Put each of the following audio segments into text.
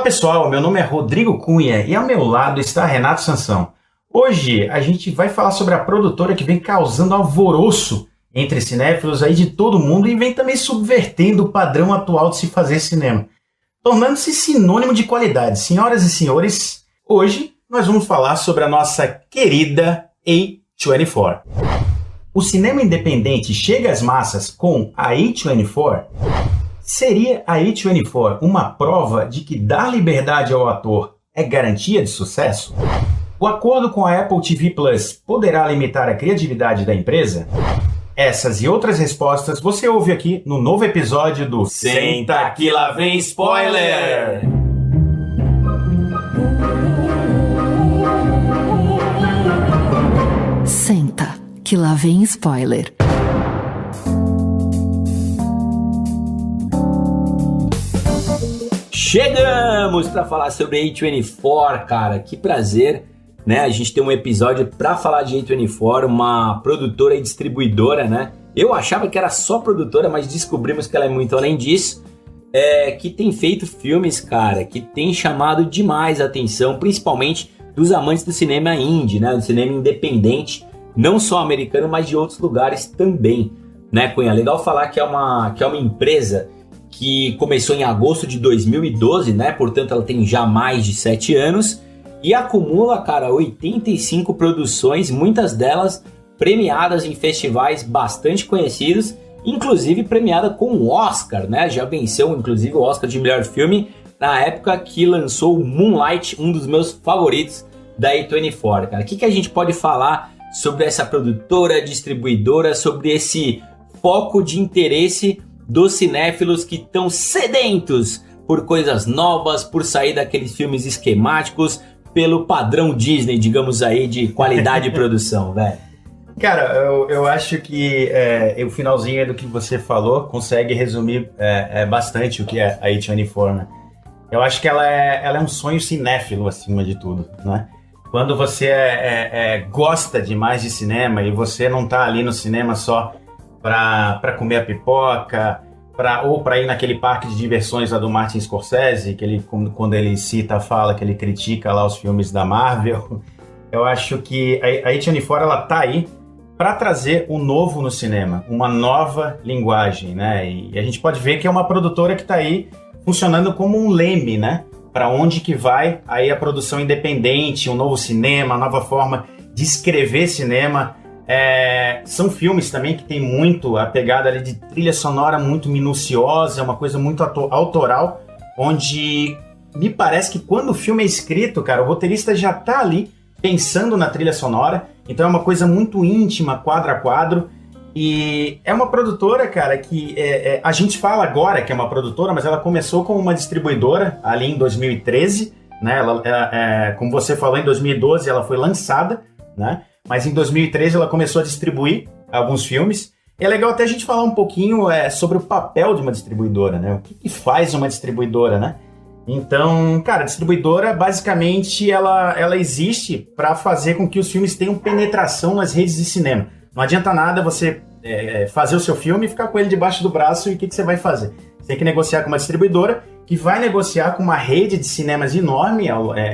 pessoal, meu nome é Rodrigo Cunha e ao meu lado está Renato Sansão. Hoje a gente vai falar sobre a produtora que vem causando alvoroço entre cinéfilos aí de todo mundo e vem também subvertendo o padrão atual de se fazer cinema, tornando-se sinônimo de qualidade. Senhoras e senhores, hoje nós vamos falar sobre a nossa querida A24. O cinema independente chega às massas com a A24? Seria a A24 uma prova de que dar liberdade ao ator é garantia de sucesso? O acordo com a Apple TV Plus poderá limitar a criatividade da empresa? Essas e outras respostas você ouve aqui no novo episódio do Senta que lá vem spoiler! Senta que lá vem spoiler. Chegamos para falar sobre A24, cara, que prazer, né? A gente tem um episódio para falar de A24, uma produtora e distribuidora, né? Eu achava que era só produtora, mas descobrimos que ela é muito além disso, que tem feito filmes, cara, que tem chamado demais a atenção, principalmente dos amantes do cinema indie, né? Do cinema independente, não só americano, mas de outros lugares também, né, Cunha? Legal falar que é uma empresa que começou em agosto de 2012, né? Portanto, ela tem já mais de 7 anos e acumula, cara, 85 produções, muitas delas premiadas em festivais bastante conhecidos, inclusive premiada com o Oscar, né? Já venceu, inclusive, o Oscar de melhor filme na época que lançou Moonlight, um dos meus favoritos da A24, cara. O que a gente pode falar sobre essa produtora, distribuidora, sobre esse foco de interesse dos cinéfilos que estão sedentos por coisas novas, por sair daqueles filmes esquemáticos, pelo padrão Disney, digamos aí, de qualidade de produção, velho? Cara, eu acho que o finalzinho do que você falou consegue resumir bastante o que é a A24, né? Eu acho que ela é um sonho cinéfilo acima de tudo, né? Quando você gosta demais de cinema e você não tá ali no cinema só para comer a pipoca, ou para ir naquele parque de diversões lá do Martin Scorsese, que ele, quando ele fala que ele critica lá os filmes da Marvel, eu acho que a A24 ela tá aí para trazer o novo no cinema, uma nova linguagem, né? E a gente pode ver que é uma produtora que tá aí funcionando como um leme, né? Para onde que vai aí a produção independente, um novo cinema, nova forma de escrever cinema. São filmes também que tem muito a pegada ali de trilha sonora muito minuciosa, uma coisa muito autoral, onde me parece que quando o filme é escrito, cara, o roteirista já tá ali pensando na trilha sonora, então é uma coisa muito íntima, quadro a quadro, e é uma produtora, cara, que a gente fala agora que é uma produtora, mas ela começou como uma distribuidora ali em 2013, né? Como você falou, em 2012 ela foi lançada, né? Mas em 2013 ela começou a distribuir alguns filmes. E é legal até a gente falar um pouquinho sobre o papel de uma distribuidora, né? O que faz uma distribuidora, né? Então, cara, a distribuidora, basicamente, ela existe para fazer com que os filmes tenham penetração nas redes de cinema. Não adianta nada você fazer o seu filme e ficar com ele debaixo do braço e o que você vai fazer? Você tem que negociar com uma distribuidora que vai negociar com uma rede de cinemas enorme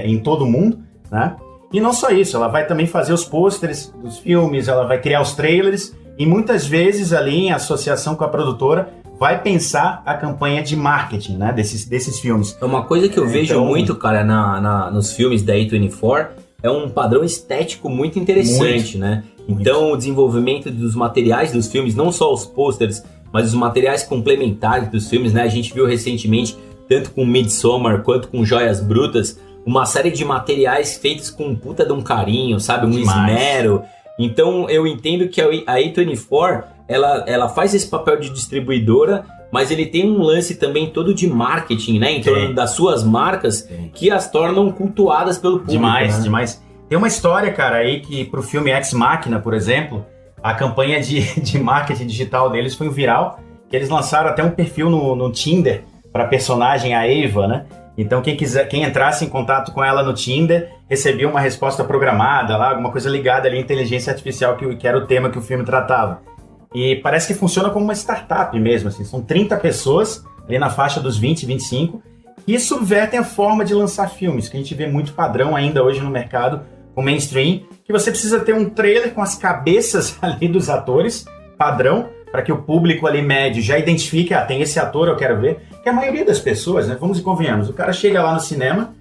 em todo o mundo, né? E não só isso, ela vai também fazer os pôsteres dos filmes, ela vai criar os trailers e muitas vezes ali em associação com a produtora vai pensar a campanha de marketing, né, desses filmes. Uma coisa que eu vejo muito, cara, nos filmes da A24 é um padrão estético muito interessante, né? Então o desenvolvimento dos materiais dos filmes, não só os pôsteres, mas os materiais complementares dos filmes, né? A gente viu recentemente, tanto com Midsommar quanto com Joias Brutas, uma série de materiais feitos com um puta de um carinho, sabe? Um esmero. Então eu entendo que a A24, ela faz esse papel de distribuidora, mas ele tem um lance também todo de marketing, né? Em torno das suas marcas, que as tornam cultuadas pelo público. Demais, né? Demais. Tem uma história, cara, aí que pro filme Ex Machina, por exemplo, a campanha de marketing digital deles foi um viral, que eles lançaram até um perfil no Tinder para a personagem, a Eva, né? Então quem entrasse em contato com ela no Tinder recebia uma resposta programada lá, alguma coisa ligada ali à inteligência artificial, que era o tema que o filme tratava. E parece que funciona como uma startup mesmo, assim, são 30 pessoas ali na faixa dos 20, 25, que subvertem a forma de lançar filmes, que a gente vê muito padrão ainda hoje no mercado, o mainstream, que você precisa ter um trailer com as cabeças ali dos atores, padrão, para que o público ali médio já identifique, tem esse ator, eu quero ver. Que a maioria das pessoas, né, vamos e convenhamos, o cara chega lá no cinema,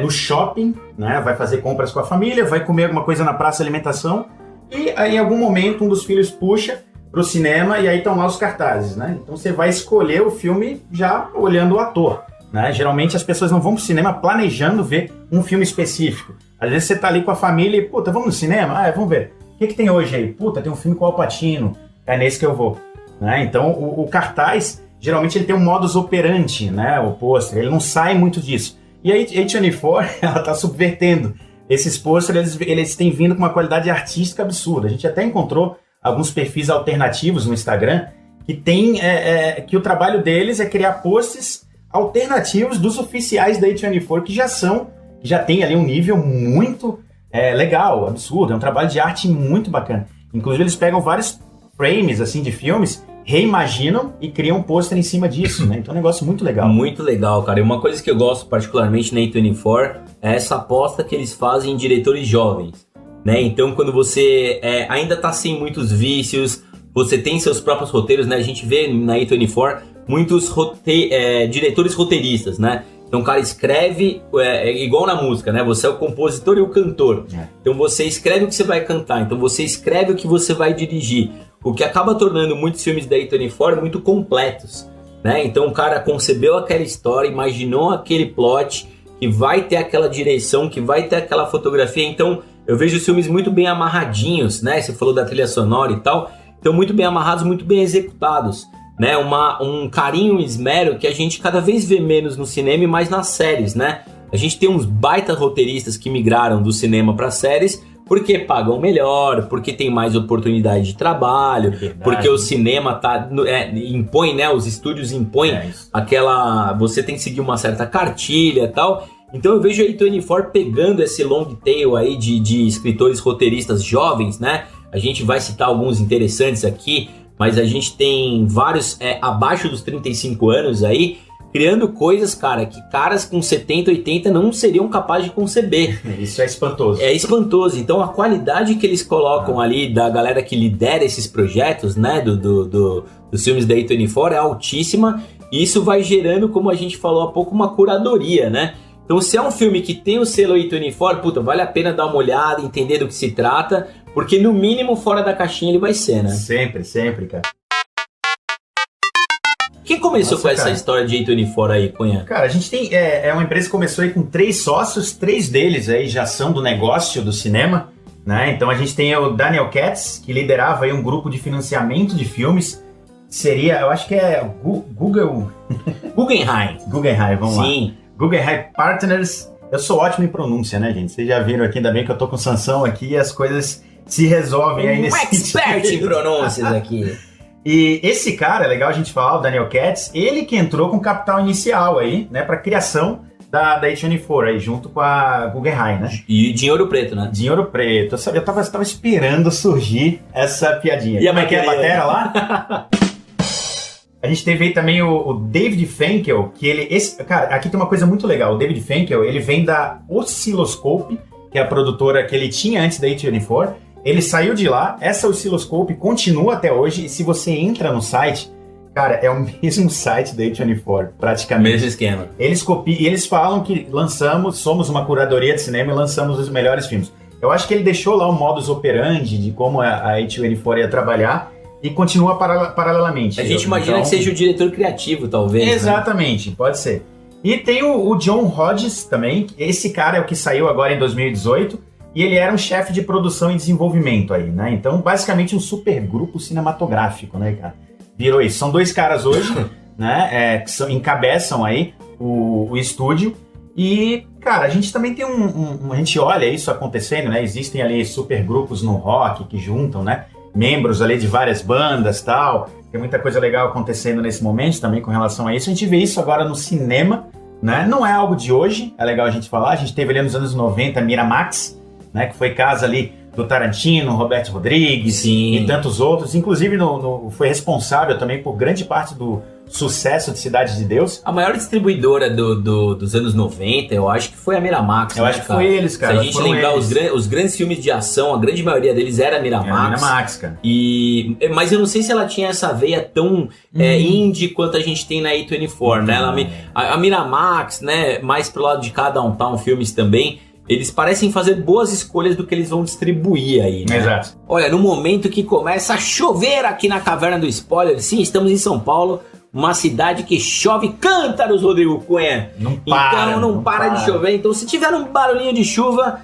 no shopping, né, vai fazer compras com a família, vai comer alguma coisa na praça de alimentação, e aí em algum momento um dos filhos puxa pro cinema e aí estão lá os cartazes, né? Então você vai escolher o filme já olhando o ator, né? Geralmente as pessoas não vão pro cinema planejando ver um filme específico. Às vezes você tá ali com a família e, puta, vamos no cinema? Vamos ver. O que tem hoje aí? Puta, tem um filme com o Al Pacino, é nesse que eu vou. Né? Então o cartaz, geralmente ele tem um modus operandi, né? O pôster, ele não sai muito disso. E a A24, ela tá subvertendo esses pôsteres, eles têm vindo com uma qualidade artística absurda. A gente até encontrou alguns perfis alternativos no Instagram que tem que o trabalho deles é criar posts alternativos dos oficiais da A24 que já tem ali um nível muito legal, absurdo. É um trabalho de arte muito bacana. Inclusive eles pegam vários frames assim de filmes, reimaginam e criam um pôster em cima disso, né? Então é um negócio muito legal. Muito legal, cara. E uma coisa que eu gosto particularmente na A24 é essa aposta que eles fazem em diretores jovens, né? Então quando você ainda tá sem muitos vícios, você tem seus próprios roteiros, né? A gente vê na A24 muitos diretores roteiristas, né? Então o cara escreve, igual na música, né? Você é o compositor e o cantor. Então você escreve o que você vai cantar, então você escreve o que você vai dirigir. O que acaba tornando muitos filmes da A24 muito completos, né? Então o cara concebeu aquela história, imaginou aquele plot, que vai ter aquela direção, que vai ter aquela fotografia. Então eu vejo os filmes muito bem amarradinhos, né? Você falou da trilha sonora e tal. Então muito bem amarrados, muito bem executados, né? Um carinho, um esmero que a gente cada vez vê menos no cinema e mais nas séries, né? A gente tem uns baita roteiristas que migraram do cinema para séries porque pagam melhor, porque tem mais oportunidade de trabalho, porque o cinema impõe, né? Os estúdios impõem aquela... Você tem que seguir uma certa cartilha e tal. Então eu vejo a A24 pegando esse long tail aí de escritores roteiristas jovens, né? A gente vai citar alguns interessantes aqui, mas a gente tem vários abaixo dos 35 anos aí, criando coisas, cara, que caras com 70, 80 não seriam capazes de conceber. Isso é espantoso. É espantoso. Então a qualidade que eles colocam ali da galera que lidera esses projetos, né, dos filmes da A24 é altíssima, e isso vai gerando, como a gente falou há pouco, uma curadoria, né? Então se é um filme que tem o selo A24, puta, vale a pena dar uma olhada, entender do que se trata, porque no mínimo fora da caixinha ele vai ser, né? Sempre, sempre, cara. Quem começou com essa história de A24 aí, Cunha? Cara, a gente tem... É uma empresa que começou aí com 3 sócios, 3 deles aí já são do negócio do cinema, né? Então a gente tem o Daniel Katz, que liderava aí um grupo de financiamento de filmes. Seria, eu acho que é Guggenheim, vamos lá. Sim. Guggenheim Partners. Eu sou ótimo em pronúncia, né, gente? Vocês já viram aqui, ainda bem que eu tô com o Sansão aqui e as coisas se resolvem aí nesse expert em pronúncias aqui. E esse cara, é legal a gente falar, o Daniel Katz, ele que entrou com capital inicial aí, né, pra criação da A24 aí, junto com a Guggenheim, né? E de Ouro Preto, né? De Ouro Preto. Eu tava esperando surgir essa piadinha. E a batera lá? A gente teve aí também o David Frankel, que cara, aqui tem uma coisa muito legal. O David Frankel, ele vem da Oscilloscope, que é a produtora que ele tinha antes da A24. Ele saiu de lá, essa Oscilloscope continua até hoje, e se você entra no site, cara, é o mesmo site da A24, praticamente. Mesmo esquema. Eles copiam, e eles falam que somos uma curadoria de cinema e lançamos os melhores filmes. Eu acho que ele deixou lá o modus operandi de como a A24 ia trabalhar, e continua paralelamente. A gente imagina que seja o diretor criativo, talvez. Exatamente, né? Pode ser. E tem o John Hodges também. Esse cara é o que saiu agora em 2018. E ele era um chefe de produção e desenvolvimento aí, né? Então, basicamente um super grupo cinematográfico, né, cara? Virou isso. São 2 caras hoje, né? Que encabeçam aí o estúdio. E, cara, a gente também tem a gente olha isso acontecendo, né? Existem ali super grupos no rock que juntam, né? Membros ali de várias bandas e tal. Tem muita coisa legal acontecendo nesse momento também com relação a isso. A gente vê isso agora no cinema, né? Não é algo de hoje, é legal a gente falar. A gente teve ali nos anos 90 Miramax, né? Que foi casa ali do Tarantino, Roberto Rodrigues. Sim. E tantos outros. Inclusive foi responsável também por grande parte do sucesso de Cidade de Deus. A maior distribuidora dos anos 90, eu acho que foi a Miramax. Eu acho que foi eles, cara. Se a gente lembrar os grandes filmes de ação, a grande maioria deles era a Miramax. Era a Miramax, cara. Mas eu não sei se ela tinha essa veia tão indie quanto a gente tem na A24, né? A Miramax, né, mais pro lado de cada Downtown Filmes também, eles parecem fazer boas escolhas do que eles vão distribuir aí, né? Exato. Olha, no momento que começa a chover aqui na Caverna do Spoiler, sim, estamos em São Paulo, uma cidade que chove cântaros, Rodrigo Cunha. Não para, então não para de chover. Então se tiver um barulhinho de chuva,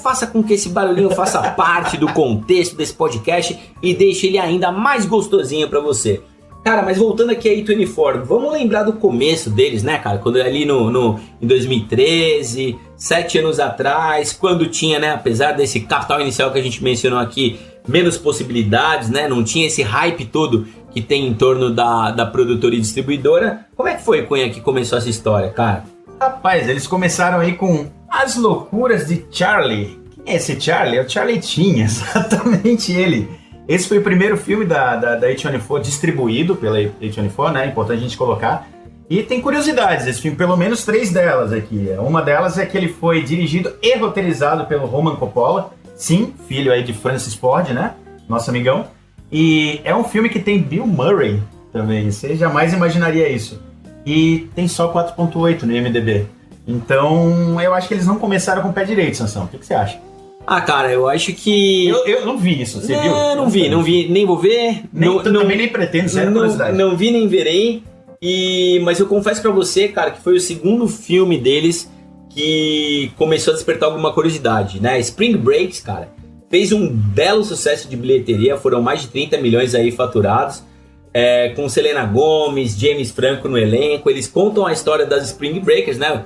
faça com que esse barulhinho faça parte do contexto desse podcast e deixe ele ainda mais gostosinho pra você. Cara, mas voltando aqui a A24, vamos lembrar do começo deles, né, cara? Quando ali em 2013, 7 anos atrás, quando tinha, né, apesar desse capital inicial que a gente mencionou aqui, menos possibilidades, né? Não tinha esse hype todo que tem em torno da produtora e distribuidora. Como é que foi, Cunha, que começou essa história, cara? Rapaz, eles começaram aí com As Loucuras de Charlie. Quem é esse Charlie? É o Charlie Sheen, exatamente ele. Esse foi o primeiro filme da A24, distribuído pela A24, né? É importante a gente colocar. E tem curiosidades desse filme, pelo menos 3 delas aqui. Uma delas é que ele foi dirigido e roteirizado pelo Roman Coppola. Sim, filho aí de Francis Ford, né? Nosso amigão. E é um filme que tem Bill Murray também. Você jamais imaginaria isso. E tem só 4.8 no IMDb. Então, eu acho que eles não começaram com o pé direito, Sansão. O que você acha? Ah, cara, eu acho que... Eu não vi isso, você viu? Não vi, nem vou ver. Também nem pretendo, zero curiosidade. Não vi, nem verei. Mas eu confesso pra você, cara, que foi o segundo filme deles que começou a despertar alguma curiosidade, né? Spring Breaks, cara, fez um belo sucesso de bilheteria, foram mais de 30 milhões aí faturados, com Selena Gomez, James Franco no elenco. Eles contam a história das Spring Breakers, né?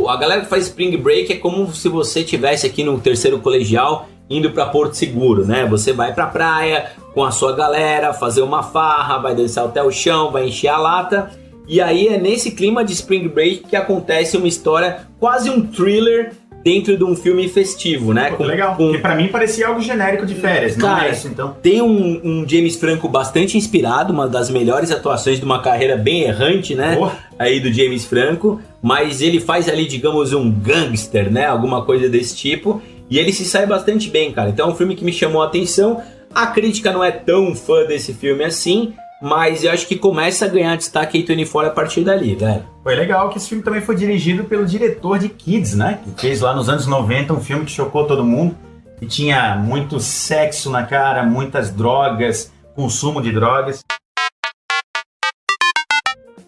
A galera que faz Spring Break é como se você estivesse aqui no terceiro colegial indo para Porto Seguro, né? Você vai pra praia com a sua galera, fazer uma farra, vai dançar até o chão, vai encher a lata. E aí é nesse clima de Spring Break que acontece uma história, quase um thriller dentro de um filme festivo, né? Legal, porque pra mim parecia algo genérico de férias, cara, não é isso, então. Tem um James Franco bastante inspirado, uma das melhores atuações de uma carreira bem errante, né? Aí do James Franco, mas ele faz ali, digamos, um gangster, né? Alguma coisa desse tipo, e ele se sai bastante bem, cara. Então é um filme que me chamou a atenção. A crítica não é tão fã desse filme assim, mas eu acho que começa a ganhar destaque A24 a partir dali, velho. Foi legal que esse filme também foi dirigido pelo diretor de Kids, né? Que fez lá nos anos 90 um filme que chocou todo mundo. Que tinha muito sexo na cara, muitas drogas, consumo de drogas.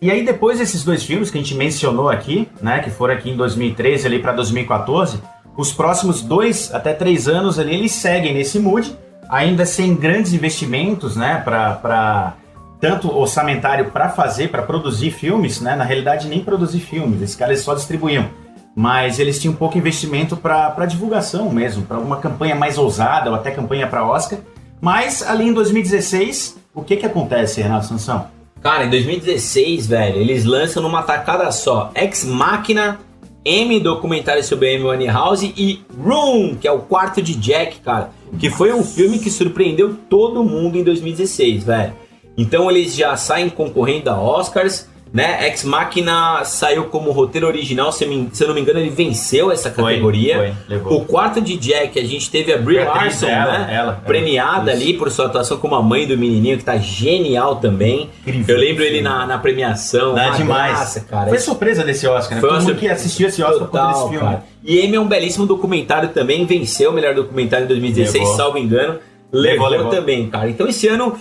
E aí depois desses 2 filmes que a gente mencionou aqui, né? Que foram aqui em 2013 ali para 2014, os próximos 2 até 3 anos ali eles seguem nesse mood, ainda sem grandes investimentos, né? Tanto orçamentário para produzir filmes, né? Na realidade nem produzir filmes, esses caras só distribuíam. Mas eles tinham pouco investimento para divulgação mesmo, para alguma campanha mais ousada ou até campanha para Oscar. Mas ali em 2016, o que acontece, Renato Sansão? Cara, em 2016, velho, eles lançam numa tacada só Ex Machina, M, documentário sobre Amy Winehouse, e Room, que é o quarto de Jack, cara, que foi um filme que surpreendeu todo mundo em 2016, velho. Então eles já saem concorrendo a Oscars, né? Ex Machina saiu como roteiro original, se eu não me engano, ele venceu essa categoria. O quarto de Jack, a gente teve a Brie Larson, né? Premiada ali por sua atuação como a mãe do menininho, que tá genial também. Incrível, eu lembro ele na premiação. Demais. Graça, cara. Foi surpresa desse Oscar, né? Todo mundo que assistiu esse Oscar por conta desse filme. Cara. E Amy é um belíssimo documentário também, venceu o melhor documentário em 2016, salvo engano. Levou também, cara. Então esse ano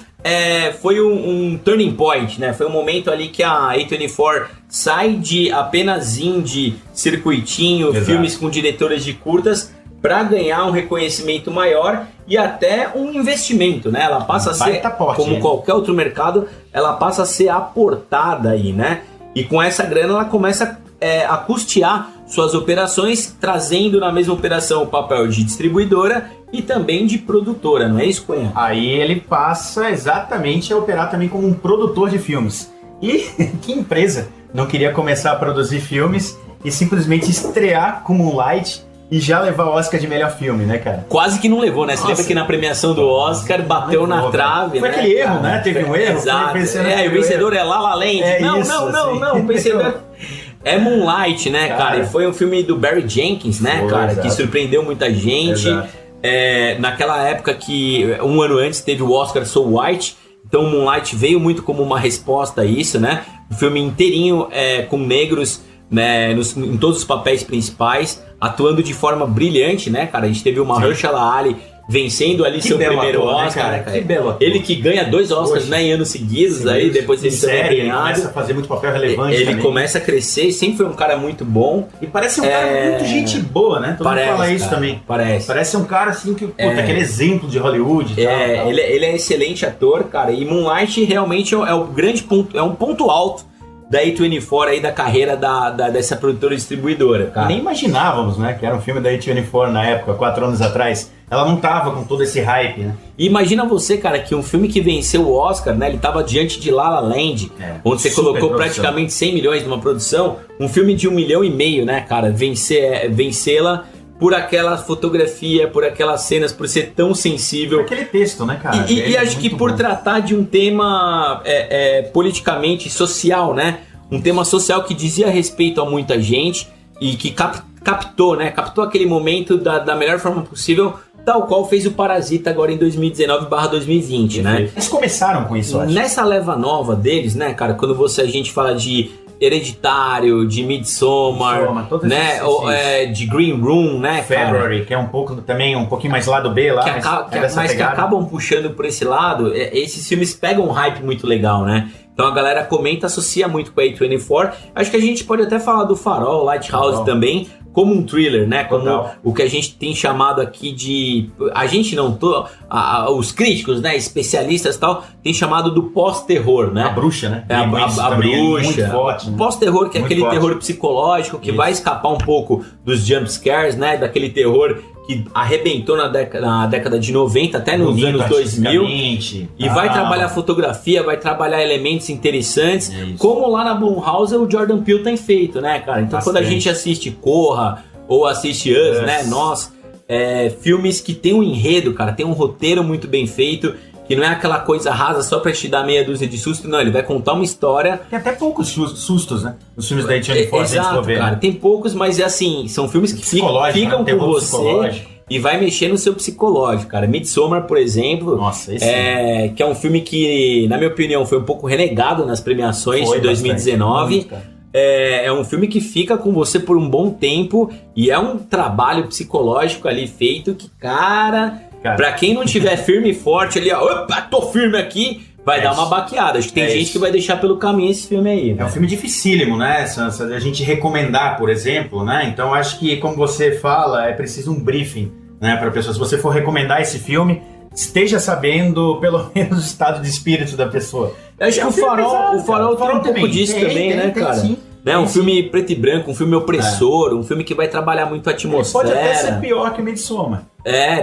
foi um turning point, né? Foi um momento ali que a A24 sai de apenas indie, circuitinho, filmes com diretores de curtas, para ganhar um reconhecimento maior e até um investimento, né? Ela passa a ser, como qualquer outro mercado, ela passa a ser aportada aí, né? E com essa grana ela começa a custear suas operações, trazendo na mesma operação o papel de distribuidora e também de produtora, não é isso, Cunha? Aí ele passa exatamente a operar também como um produtor de filmes. E que empresa não queria começar a produzir filmes e simplesmente estrear como Moonlight e já levar o Oscar de melhor filme, né, cara? Quase que não levou, né? Você lembra que na premiação do Oscar bateu na trave, foi né? Foi aquele erro, né? Teve um erro. Exato. O vencedor é La La Land. Não, o vencedor é Moonlight, né, cara? E foi um filme do Barry Jenkins, né, cara? Exato. Que surpreendeu muita gente. Naquela época que, um ano antes, teve o Oscar So White. Então Moonlight veio muito como uma resposta a isso, né? O filme inteirinho com negros, né, em todos os papéis principais, atuando de forma brilhante, né, cara? A gente teve o Mahershala Ali vencendo ali seu primeiro Oscar, né, cara? Que belo ator. Ele que ganha 2 Oscars, né, em anos seguidos, aí depois ele também ele começa a fazer muito papel relevante. Ele começa a crescer, sempre foi um cara muito bom. E parece um cara muito gente boa, né? Todo mundo fala isso também. Parece um cara assim que aquele exemplo de Hollywood e tal. Ele é excelente ator, cara. E Moonlight realmente é o grande ponto, é um ponto alto da A24 aí, da carreira dessa produtora distribuidora, cara. Nem imaginávamos, né, que era um filme da A24 na época, 4 anos atrás. Ela não tava com todo esse hype, né? E imagina você, cara, que um filme que venceu o Oscar, né, ele tava diante de La La Land, onde você colocou praticamente 100 milhões numa produção, um filme de 1,5 milhão, né, cara, vencê-la por aquela fotografia, por aquelas cenas, por ser tão sensível. Por aquele texto, né, cara? E acho que por tratar de um tema politicamente social, né? Um tema social que dizia respeito a muita gente e que captou aquele momento da melhor forma possível, tal qual fez o Parasita agora em 2019/2020, né? Eles começaram com isso, eu acho. Nessa leva nova deles, né, cara, quando a gente fala de Hereditário, de Midsommar, né, de Green Room, né, February, que é um pouquinho mais lado B lá, mas que acabam puxando por esse lado, esses filmes pegam um hype muito legal, né? Então a galera comenta, associa muito com a A24. Acho que a gente pode até falar do Farol, Lighthouse também, como um thriller, né? Como o que a gente tem chamado aqui de... A gente não... os críticos, né? Especialistas e tal, tem chamado do pós-terror, né? A bruxa, né? A bruxa. Muito forte, né? Pós-terror, que é aquele terror psicológico, que vai escapar um pouco dos jump scares, né? Daquele terror que arrebentou na década de 90 até nos anos 2000 e vai trabalhar fotografia, vai trabalhar elementos interessantes, como lá na Blumhouse o Jordan Peele tem feito, né, cara? Então quando a gente assiste Corra ou assiste Us, né, nós, filmes que tem um enredo, cara, tem um roteiro muito bem feito, que não é aquela coisa rasa só pra te dar meia dúzia de susto, não, ele vai contar uma história. Tem até poucos sustos, né? Os filmes da A24, exato, cara, tem poucos, mas assim, são filmes que ficam com você e vai mexer no seu psicológico, cara. Midsommar, por exemplo, que é um filme que, na minha opinião, foi um pouco renegado nas premiações de 2019. É um filme que fica com você por um bom tempo e é um trabalho psicológico ali feito que, cara, pra quem não tiver firme e forte ali, opa, tô firme aqui, vai dar uma baqueada. Acho que tem gente que vai deixar pelo caminho esse filme aí. É um filme dificílimo, né, Sansa? A gente recomendar, por exemplo, né? Então acho que, como você fala, é preciso um briefing, né, pra pessoa. Se você for recomendar esse filme, esteja sabendo pelo menos o estado de espírito da pessoa. Eu acho que o Farol tem um pouco disso também, né, cara? Sim. Né? Um filme preto e branco, um filme opressor, um filme que vai trabalhar muito a atmosfera. Pode até ser pior que Midsommar.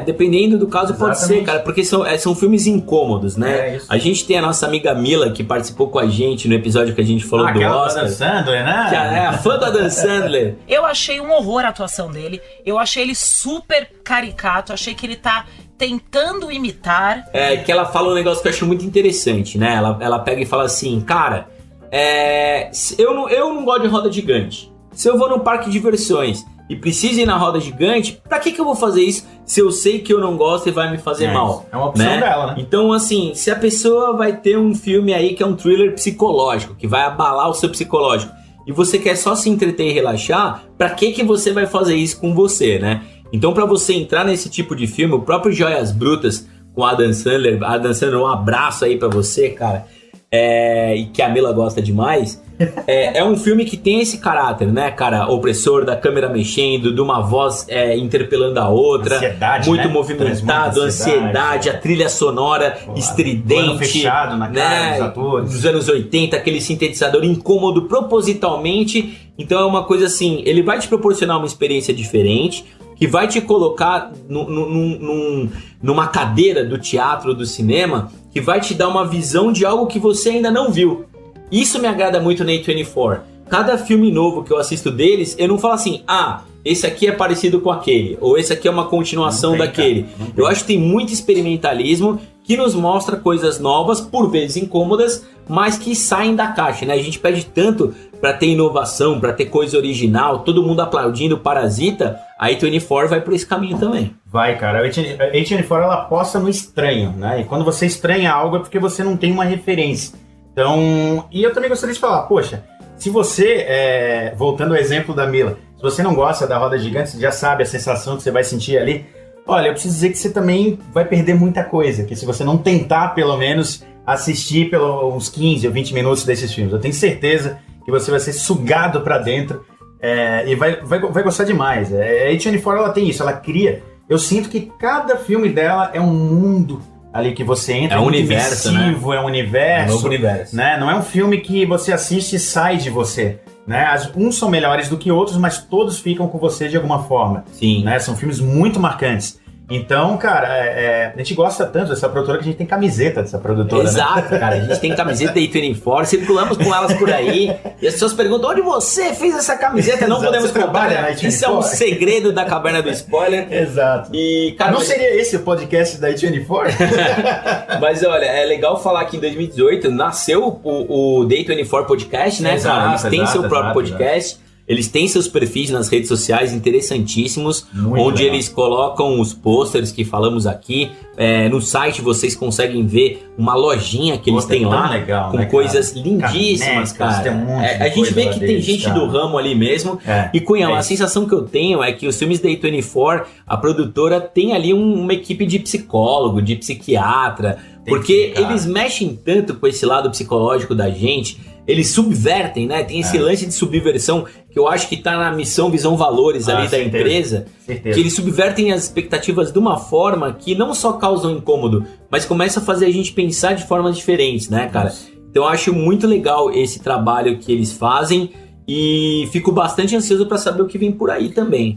Dependendo do caso, pode ser, cara, porque são filmes incômodos, né? A gente tem a nossa amiga Mila, que participou com a gente no episódio que a gente falou do Oscar. Adam Sandler, né? Que é a fã do Adam Sandler. Eu achei um horror a atuação dele, eu achei ele super caricato, achei que ele tá tentando imitar. Que ela fala um negócio que eu acho muito interessante, né? Ela pega e fala assim, cara, eu não gosto de roda gigante. Se eu vou no parque de diversões e preciso ir na roda gigante, pra que eu vou fazer isso se eu sei que eu não gosto e vai me fazer mal? É uma opção dela, né? Então, assim, se a pessoa vai ter um filme aí que é um thriller psicológico, que vai abalar o seu psicológico, e você quer só se entreter e relaxar, pra que você vai fazer isso com você, né? Então, pra você entrar nesse tipo de filme, o próprio Joias Brutas com Adam Sandler, um abraço aí pra você, cara, e que a Mila gosta demais, é um filme que tem esse caráter, né, cara, opressor, da câmera mexendo, de uma voz interpelando a outra, ansiedade, muito né? movimentado, ansiedade, a trilha sonora estridente, fechado na cara dos atores, dos anos 80, aquele sintetizador incômodo propositalmente. Então é uma coisa assim, ele vai te proporcionar uma experiência diferente, que vai te colocar numa cadeira do teatro, do cinema, que vai te dar uma visão de algo que você ainda não viu. Isso me agrada muito na A24. Cada filme novo que eu assisto deles, eu não falo assim, esse aqui é parecido com aquele, ou esse aqui é uma continuação daquele. Eu acho que tem muito experimentalismo que nos mostra coisas novas, por vezes incômodas, mas que saem da caixa, né? A gente pede tanto para ter inovação, para ter coisa original, todo mundo aplaudindo Parasita, a A24 vai por esse caminho também. Vai, cara. A A24 ela aposta no estranho, né? E quando você estranha algo é porque você não tem uma referência. Então, e eu também gostaria de falar, poxa, se você, voltando ao exemplo da Mila, se você não gosta da roda gigante, você já sabe a sensação que você vai sentir ali, olha, eu preciso dizer que você também vai perder muita coisa, que se você não tentar, pelo menos, assistir uns 15 ou 20 minutos desses filmes, eu tenho certeza que você vai ser sugado pra dentro e vai gostar demais. A A24 ela tem isso, ela cria, eu sinto que cada filme dela é um mundo ali que você entra, é um universo, né? É um universo, novo universo, né? Não é um filme que você assiste e sai de você, né? Uns são melhores do que outros, mas todos ficam com você de alguma forma. Sim. Né? São filmes muito marcantes. Então, cara, a gente gosta tanto dessa produtora que a gente tem camiseta dessa produtora. Exato, né? cara. A gente tem camiseta da A24, circulamos com elas por aí. E as pessoas perguntam, onde você fez essa camiseta? Não podemos trabalhar. Isso é um segredo da Caverna do Spoiler. Exato. E, cara, não seria esse o podcast da A24? Mas olha, é legal falar que em 2018 nasceu o The A24 Podcast, né, cara? Eles têm seu próprio podcast. Eles têm seus perfis nas redes sociais interessantíssimos, muito onde legal. Eles colocam os posters que falamos aqui. No site vocês conseguem ver uma lojinha que eles têm lá, legal, com né, coisas cara? lindíssimas, Canecas, cara. tem um monte de A gente vê coisa que lá tem deles, gente cara. do ramo ali mesmo. E Cunhão, a sensação que eu tenho é que os filmes da A24, a produtora tem ali uma equipe de psicólogo, de psiquiatra, porque eles mexem tanto com esse lado psicológico da gente, eles subvertem, né? Tem esse lance de subversão que eu acho que tá na missão, visão, valores ali da empresa, que eles subvertem as expectativas de uma forma que não só causa um incômodo, mas começa a fazer a gente pensar de formas diferentes, né, cara? Então eu acho muito legal esse trabalho que eles fazem e fico bastante ansioso para saber o que vem por aí também.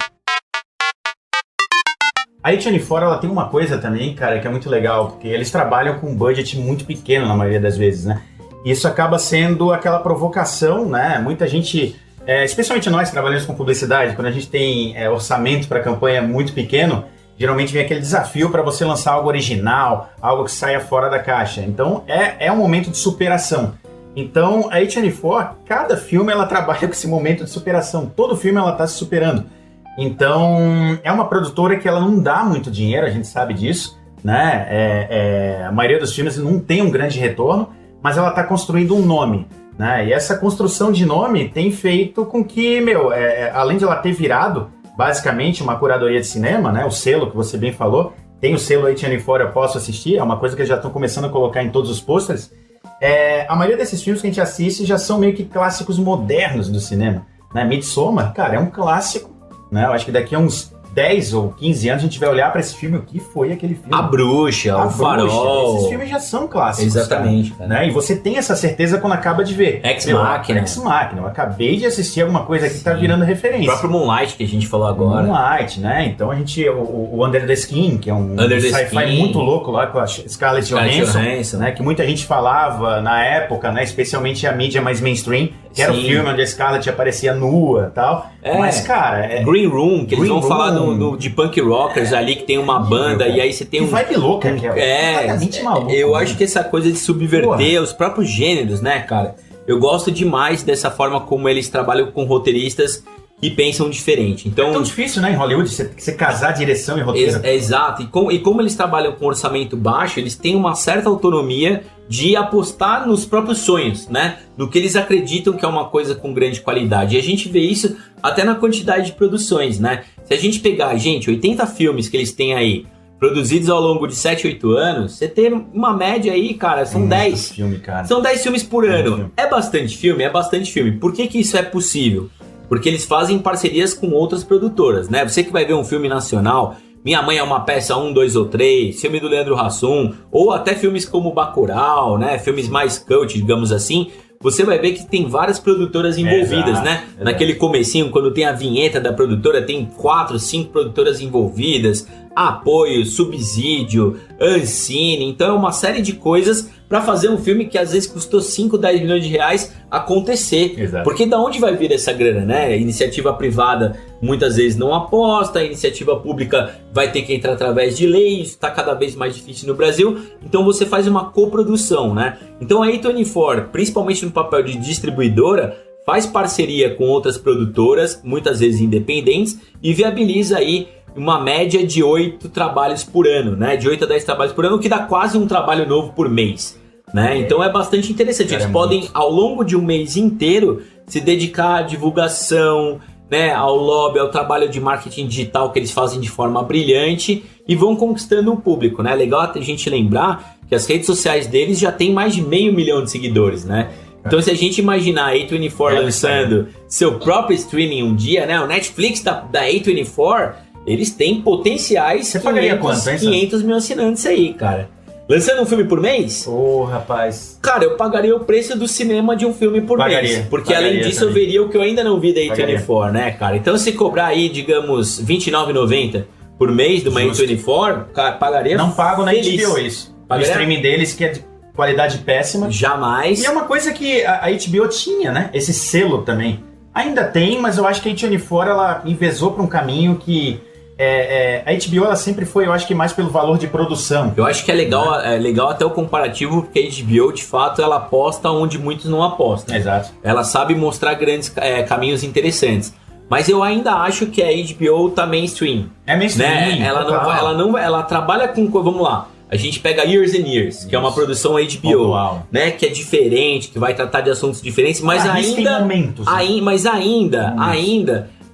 A A24 ela tem uma coisa também, cara, que é muito legal, porque eles trabalham com um budget muito pequeno na maioria das vezes, né? Isso acaba sendo aquela provocação, né? Muita gente, especialmente nós que trabalhamos com publicidade, quando a gente tem orçamento para campanha muito pequeno, geralmente vem aquele desafio para você lançar algo original, algo que saia fora da caixa. Então é um momento de superação. Então a A24, cada filme ela trabalha com esse momento de superação. Todo filme ela está se superando. Então é uma produtora que ela não dá muito dinheiro, a gente sabe disso, né? A maioria dos filmes não tem um grande retorno, mas ela está construindo um nome, né? E essa construção de nome tem feito com que, além de ela ter virado basicamente uma curadoria de cinema, né? O selo que você bem falou, tem o selo A24 Eu Posso Assistir, é uma coisa que eles já estão começando a colocar em todos os posters. A maioria desses filmes que a gente assiste já são meio que clássicos modernos do cinema, né? Midsommar, cara, é um clássico, né? Eu acho que daqui a uns 10 ou 15 anos a gente vai olhar pra esse filme, o que foi aquele filme? A Bruxa, o Farol. Esses filmes já são clássicos. Exatamente, cara. Né? E você tem essa certeza quando acaba de ver. Ex Machina. Ex Machina. Eu acabei de assistir alguma coisa que tá virando referência. O próprio Moonlight que a gente falou agora. Moonlight, né? Então a gente... O Under the Skin, que é um sci-fi muito louco lá com a Scarlett Johansson, né? Que muita gente falava na época, né? Especialmente a mídia mais mainstream, que era o filme onde a Scarlett aparecia nua e tal. Mas, cara... Green Room, que eles vão falar de punk rockers ali, que tem uma banda, e aí você tem que vibe louca, que é maluco, eu acho que essa coisa de subverter os próprios gêneros, né, cara? Eu gosto demais dessa forma como eles trabalham com roteiristas que pensam diferente. Então, é tão difícil, né, em Hollywood, você casar direção e roteiro. Exato. E como eles trabalham com orçamento baixo, eles têm uma certa autonomia de apostar nos próprios sonhos, né? No que eles acreditam que é uma coisa com grande qualidade. E a gente vê isso até na quantidade de produções, né? Se a gente pegar, 80 filmes que eles têm aí, produzidos ao longo de 7, 8 anos, você tem uma média aí, cara, são 10. São 10 filmes por ano. É bastante filme? É bastante filme. Por que isso é possível? Porque eles fazem parcerias com outras produtoras, né? Você que vai ver um filme nacional, Minha Mãe é uma Peça 1, 2 ou 3, filme do Leandro Hassum, ou até filmes como Bacurau, né? Filmes mais cult, digamos assim, você vai ver que tem várias produtoras envolvidas, né? Exato. Naquele comecinho, quando tem a vinheta da produtora, tem 4, 5 produtoras envolvidas, apoio, subsídio, Ancine, então é uma série de coisas pra fazer um filme que às vezes custou 5, 10 milhões de reais acontecer. Exato. Porque da onde vai vir essa grana, né? A iniciativa privada muitas vezes não aposta, a iniciativa pública vai ter que entrar através de leis, isso tá cada vez mais difícil no Brasil, então você faz uma coprodução, né? Então a A24, principalmente no papel de distribuidora, faz parceria com outras produtoras, muitas vezes independentes, e viabiliza aí uma média de 8 trabalhos por ano, né? De 8 a 10 trabalhos por ano, o que dá quase um trabalho novo por mês, né? Então é bastante interessante. Eles podem, ao longo de um mês inteiro, se dedicar à divulgação, né? Ao lobby, ao trabalho de marketing digital que eles fazem de forma brilhante e vão conquistando o público, né? Legal a gente lembrar que as redes sociais deles já tem mais de 500 mil de seguidores, né? Então, se a gente imaginar a A24 lançando seu próprio streaming um dia, né? O Netflix da A24, eles têm potenciais. Você pagaria quanto, hein? 500 mil assinantes aí, cara. Lançando um filme por mês? Rapaz. Cara, eu pagaria o preço do cinema de um filme por mês. Porque além disso, eu veria o que eu ainda não vi da A24, né, cara? Então, se cobrar aí, digamos, R$29,90 por mês de uma A24, cara, pagaria. Não pago na feliz. HBO isso. O streaming deles, que é de qualidade péssima. Jamais. E é uma coisa que a HBO tinha, né? Esse selo também. Ainda tem, mas eu acho que a A24 ela envezou para um caminho que a HBO ela sempre foi, eu acho que mais pelo valor de produção. Eu acho que é legal até o comparativo, porque a HBO de fato ela aposta onde muitos não apostam. Exato. Ela sabe mostrar grandes caminhos interessantes. Mas eu ainda acho que a HBO tá mainstream. É mainstream. Né? Ela trabalha com, vamos lá. A gente pega Years and Years, que é uma produção HBO, né, que é diferente, que vai tratar de assuntos diferentes, mas ainda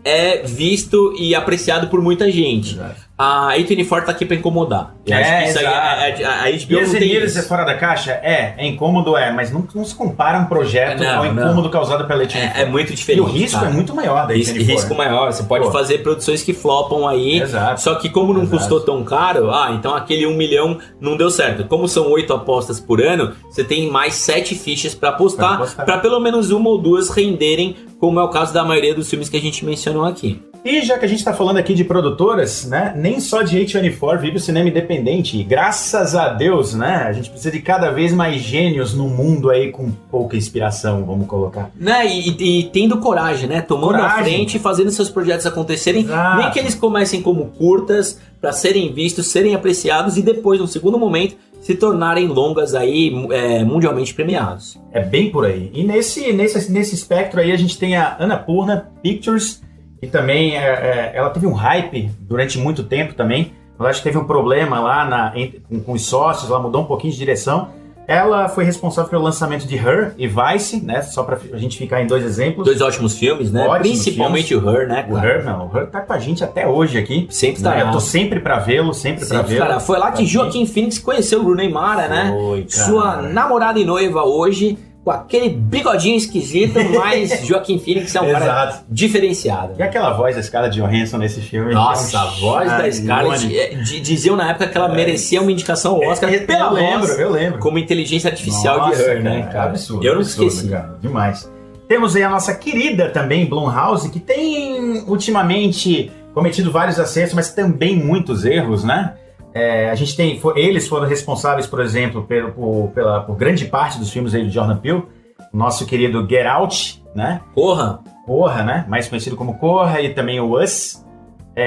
é visto e apreciado por muita gente. Exato. A A24 tá aqui pra incomodar. Eu acho que isso aí, a HBO Years não and tem Years isso. é fora da caixa? É incômodo, mas não se compara um projeto ao incômodo causado pela A24. É muito diferente. E o risco é muito maior da A24. Risco maior, você pode fazer produções que flopam aí. Exato. Só que como não custou tão caro, então aquele 1 milhão não deu certo. Como são 8 apostas por ano, você tem mais 7 fichas pra apostar, pra pelo menos uma ou duas renderem, como é o caso da maioria dos filmes que a gente mencionou aqui. E já que a gente está falando aqui de produtoras, né, nem só de A24 vive o cinema independente. E graças a Deus, né, a gente precisa de cada vez mais gênios no mundo aí com pouca inspiração, vamos colocar. Né, e tendo coragem, né, tomando a frente e fazendo seus projetos acontecerem. Exato. Nem que eles comecem como curtas, para serem vistos, serem apreciados e depois, no segundo momento, se tornarem longas aí mundialmente premiados. É bem por aí. E nesse espectro aí a gente tem a Annapurna Pictures, que também ela teve um hype durante muito tempo também. Eu acho que teve um problema lá com os sócios, ela mudou um pouquinho de direção. Ela foi responsável pelo lançamento de Her e Vice, né? Só pra gente ficar em 2 exemplos. 2 ótimos filmes, né? Ótimos Principalmente filmes. o Her, né, cara? O Her tá com a gente até hoje aqui. Sempre estará. Eu tô sempre pra vê-lo, sempre pra vê-lo. Foi lá que Joaquim Phoenix conheceu o Rooney Mara, né? Sua namorada e noiva hoje, com aquele bigodinho esquisito, mas Joaquim Phoenix é um cara diferenciado. E aquela voz da Scarlett Johansson nesse filme? Nossa, a voz da Scarlett, diziam na época que ela merecia uma indicação ao Oscar pela voz, eu lembro. como inteligência artificial de Her, né, cara? Absurdo. Eu não esqueci. Cara, demais. Temos aí a nossa querida também, Blumhouse, que tem ultimamente cometido vários acertos, mas também muitos erros, né? A gente tem, eles foram responsáveis, por exemplo, por grande parte dos filmes aí de Jordan Peele. O nosso querido Get Out, né? Corra, né? Mais conhecido como Corra, e também o Us.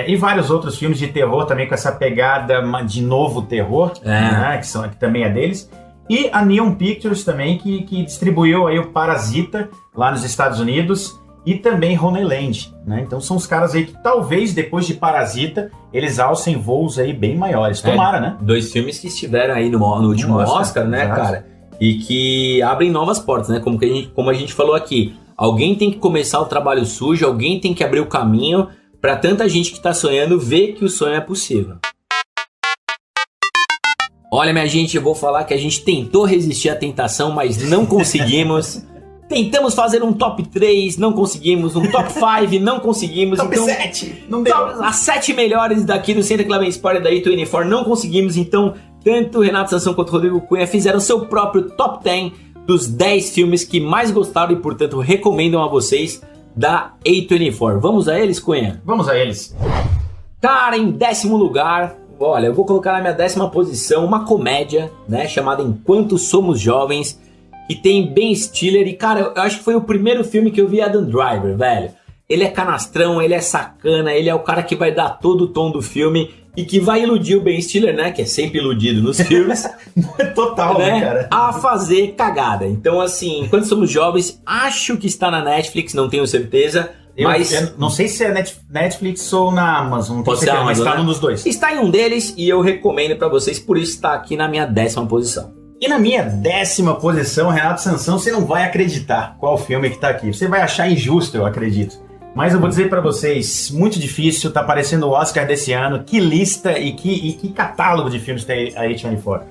E vários outros filmes de terror também com essa pegada de novo terror, né? Que também é deles. E a Neon Pictures também, que distribuiu aí o Parasita lá nos Estados Unidos. E também Honeyland, né? Então são os caras aí que talvez depois de Parasita eles alcem voos aí bem maiores. Tomara, né? 2 filmes que estiveram aí no último Oscar, né, cara? E que abrem novas portas, né? Como a gente falou aqui. Alguém tem que começar o trabalho sujo, alguém tem que abrir o caminho para tanta gente que tá sonhando ver que o sonho é possível. Olha, minha gente, eu vou falar que a gente tentou resistir à tentação, mas não conseguimos. Tentamos fazer um top 3, não conseguimos. Um top 5, não conseguimos. Top 7, não deu. As 7 melhores daqui do Senta Clavem Spoiler da A24 não conseguimos. Então, tanto Renato Sansão quanto Rodrigo Cunha fizeram seu próprio top 10 dos 10 filmes que mais gostaram e, portanto, recomendam a vocês da A24. Vamos a eles, Cunha? Vamos a eles. Cara, em 10º lugar, olha, eu vou colocar na minha 10ª posição uma comédia, né, chamada Enquanto Somos Jovens, que tem Ben Stiller. E, cara, eu acho que foi o primeiro filme que eu vi Adam Driver, velho. Ele é canastrão, ele é sacana, ele é o cara que vai dar todo o tom do filme e que vai iludir o Ben Stiller, né, que é sempre iludido nos filmes. Total, né, cara? A fazer cagada. Então, assim, Enquanto Somos Jovens, acho que está na Netflix, não tenho certeza. Mas eu não sei se é Netflix ou na Amazon, não tenho certeza, mas está num dos dois. Está em um deles e eu recomendo pra vocês, por isso está aqui na minha 10ª posição. E na minha 10ª posição, Renato Sansão, você não vai acreditar qual filme que tá aqui. Você vai achar injusto, eu acredito. Mas eu vou dizer pra vocês, muito difícil, tá aparecendo o Oscar desse ano. Que lista e que catálogo de filmes tem a A24.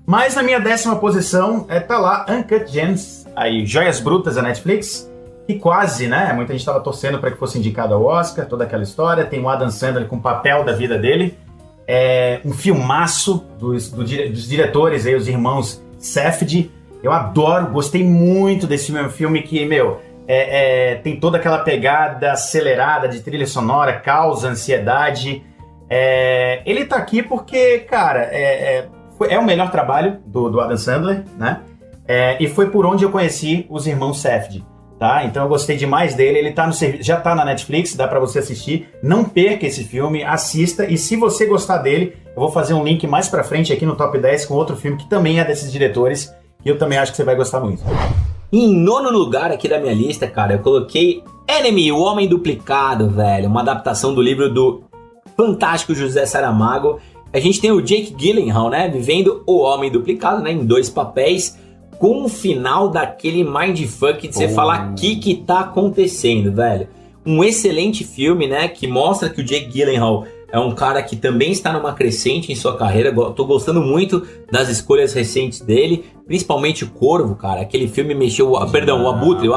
Mas na minha 10ª posição, tá lá Uncut Gems, aí Joias Brutas da Netflix. Que quase, né? Muita gente estava torcendo para que fosse indicado ao Oscar, toda aquela história. Tem o Adam Sandler com o papel da vida dele. É um filmaço dos diretores aí, os irmãos Safdie. Eu adoro, gostei muito desse filme. É um filme que, tem toda aquela pegada acelerada de trilha sonora, causa ansiedade. Ele tá aqui porque, cara, é o melhor trabalho do Adam Sandler, né? E foi por onde eu conheci os irmãos Safdie. Tá? Então eu gostei demais dele, ele já tá na Netflix, dá pra você assistir. Não perca esse filme, assista, e se você gostar dele, eu vou fazer um link mais pra frente aqui no Top 10 com outro filme que também é desses diretores, que eu também acho que você vai gostar muito. Em 9º lugar aqui da minha lista, cara, eu coloquei Enemy, o Homem Duplicado, velho, uma adaptação do livro do fantástico José Saramago. A gente tem o Jake Gyllenhaal, né, vivendo o Homem Duplicado, né, em 2 papéis, com o final daquele mindfuck de você falar o que tá acontecendo, velho. Um excelente filme, né, que mostra que o Jake Gyllenhaal é um cara que também está numa crescente em sua carreira. Tô gostando muito das escolhas recentes dele, principalmente o Corvo, cara. Aquele filme mexeu... o Abutre.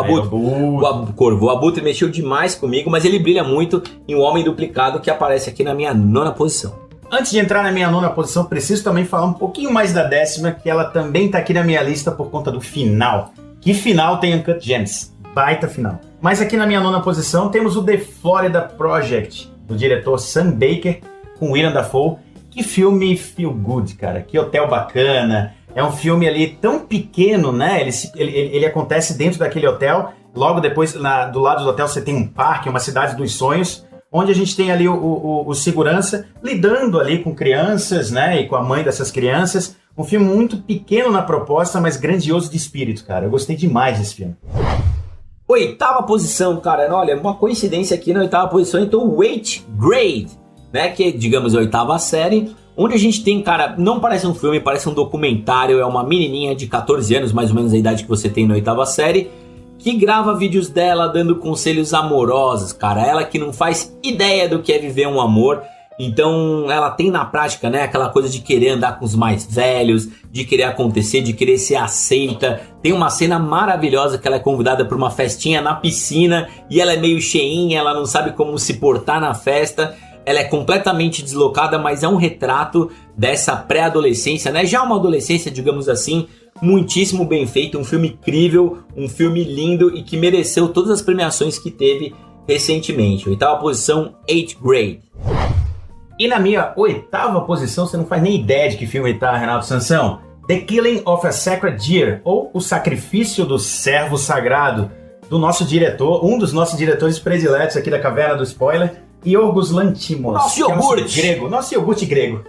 Corvo. O Abutre mexeu demais comigo, mas ele brilha muito em O Homem Duplicado, que aparece aqui na minha 9ª posição. Antes de entrar na minha 9ª posição, preciso também falar um pouquinho mais da 10ª, que ela também tá aqui na minha lista por conta do final. Que final tem Uncut Gems? Baita final. Mas aqui na minha 9ª posição temos o The Florida Project, do diretor Sam Baker, com Willem Dafoe. Que filme feel good, cara. Que hotel bacana. É um filme ali tão pequeno, né? Ele acontece dentro daquele hotel. Logo depois, do lado do hotel, você tem um parque, uma cidade dos sonhos, onde a gente tem ali o segurança lidando ali com crianças, né, e com a mãe dessas crianças. Um filme muito pequeno na proposta, mas grandioso de espírito, cara. Eu gostei demais desse filme. 8ª posição, cara. Olha, uma coincidência aqui na 8ª posição, então o 8th Grade, né, que é, digamos, a 8ª série, onde a gente tem, cara, não parece um filme, parece um documentário. É uma menininha de 14 anos, mais ou menos a idade que você tem na 8ª série, que grava vídeos dela dando conselhos amorosos, cara. Ela que não faz ideia do que é viver um amor. Então ela tem na prática, né, aquela coisa de querer andar com os mais velhos, de querer acontecer, de querer ser aceita. Tem uma cena maravilhosa que ela é convidada para uma festinha na piscina e ela é meio cheinha, ela não sabe como se portar na festa. Ela é completamente deslocada, mas é um retrato dessa pré-adolescência, né? Já uma adolescência, digamos assim, muitíssimo bem feito, um filme incrível, um filme lindo e que mereceu todas as premiações que teve recentemente. 8ª posição, 8th Grade. E na minha 8ª posição, você não faz nem ideia de que filme tá, Renato Sansão. The Killing of a Sacred Deer, ou O Sacrifício do Servo Sagrado, do nosso diretor, um dos nossos diretores prediletos aqui da Caverna do Spoiler, Yorgos Lanthimos. Nosso iogurte grego, nosso iogurte grego.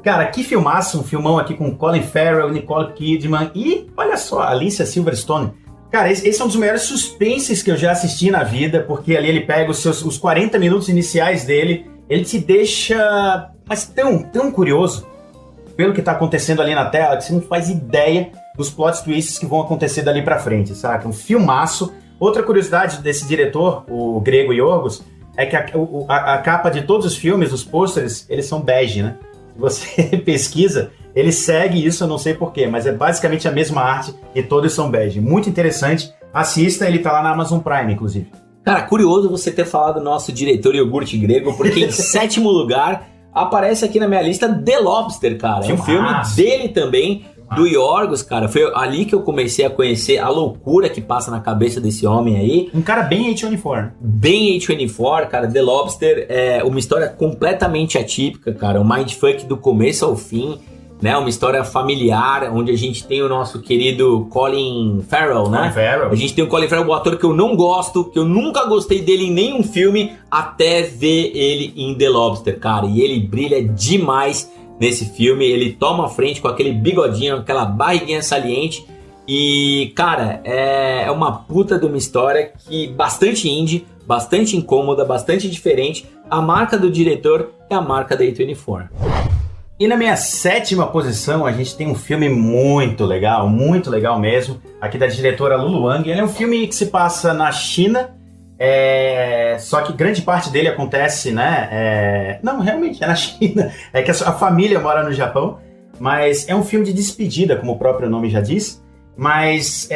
Cara, que filmaço, um filmão aqui com Colin Farrell, Nicole Kidman e, olha só, Alicia Silverstone. Cara, esse é um dos maiores suspenses que eu já assisti na vida, porque ali ele pega os 40 minutos iniciais dele, ele te deixa mas tão curioso pelo que tá acontecendo ali na tela, que você não faz ideia dos plot twists que vão acontecer dali pra frente, saca? Um filmaço. Outra curiosidade desse diretor, o grego Yorgos, é que a capa de todos os filmes, os pôsteres, eles são bege, né? Se você pesquisa, ele segue isso, eu não sei porquê, mas é basicamente a mesma arte e todos são bege. Muito interessante, assista, ele tá lá na Amazon Prime, inclusive. Cara, curioso você ter falado do nosso diretor iogurte grego, porque em 7º lugar aparece aqui na minha lista The Lobster, cara. É um filme dele também, do Yorgos, cara, foi ali que eu comecei a conhecer a loucura que passa na cabeça desse homem aí. Um cara bem A24. Bem A24, cara. The Lobster é uma história completamente atípica, cara. Um mindfuck do começo ao fim, né? Uma história familiar, onde a gente tem o nosso querido Colin Farrell, né? Colin Farrell. A gente tem o Colin Farrell, um ator que eu não gosto, que eu nunca gostei dele em nenhum filme, até ver ele em The Lobster, cara. E ele brilha demais nesse filme. Ele toma a frente com aquele bigodinho, aquela barriguinha saliente. E, cara, é uma puta de uma história que bastante indie, bastante incômoda, bastante diferente. A marca do diretor é a marca da A24. E na minha 7ª posição, a gente tem um filme muito legal mesmo, aqui da diretora Lulu Wang. Ele é um filme que se passa na China, só que grande parte dele acontece, né? Não, realmente é na China, é que a família mora no Japão, mas é um filme de despedida, como o próprio nome já diz. Mas,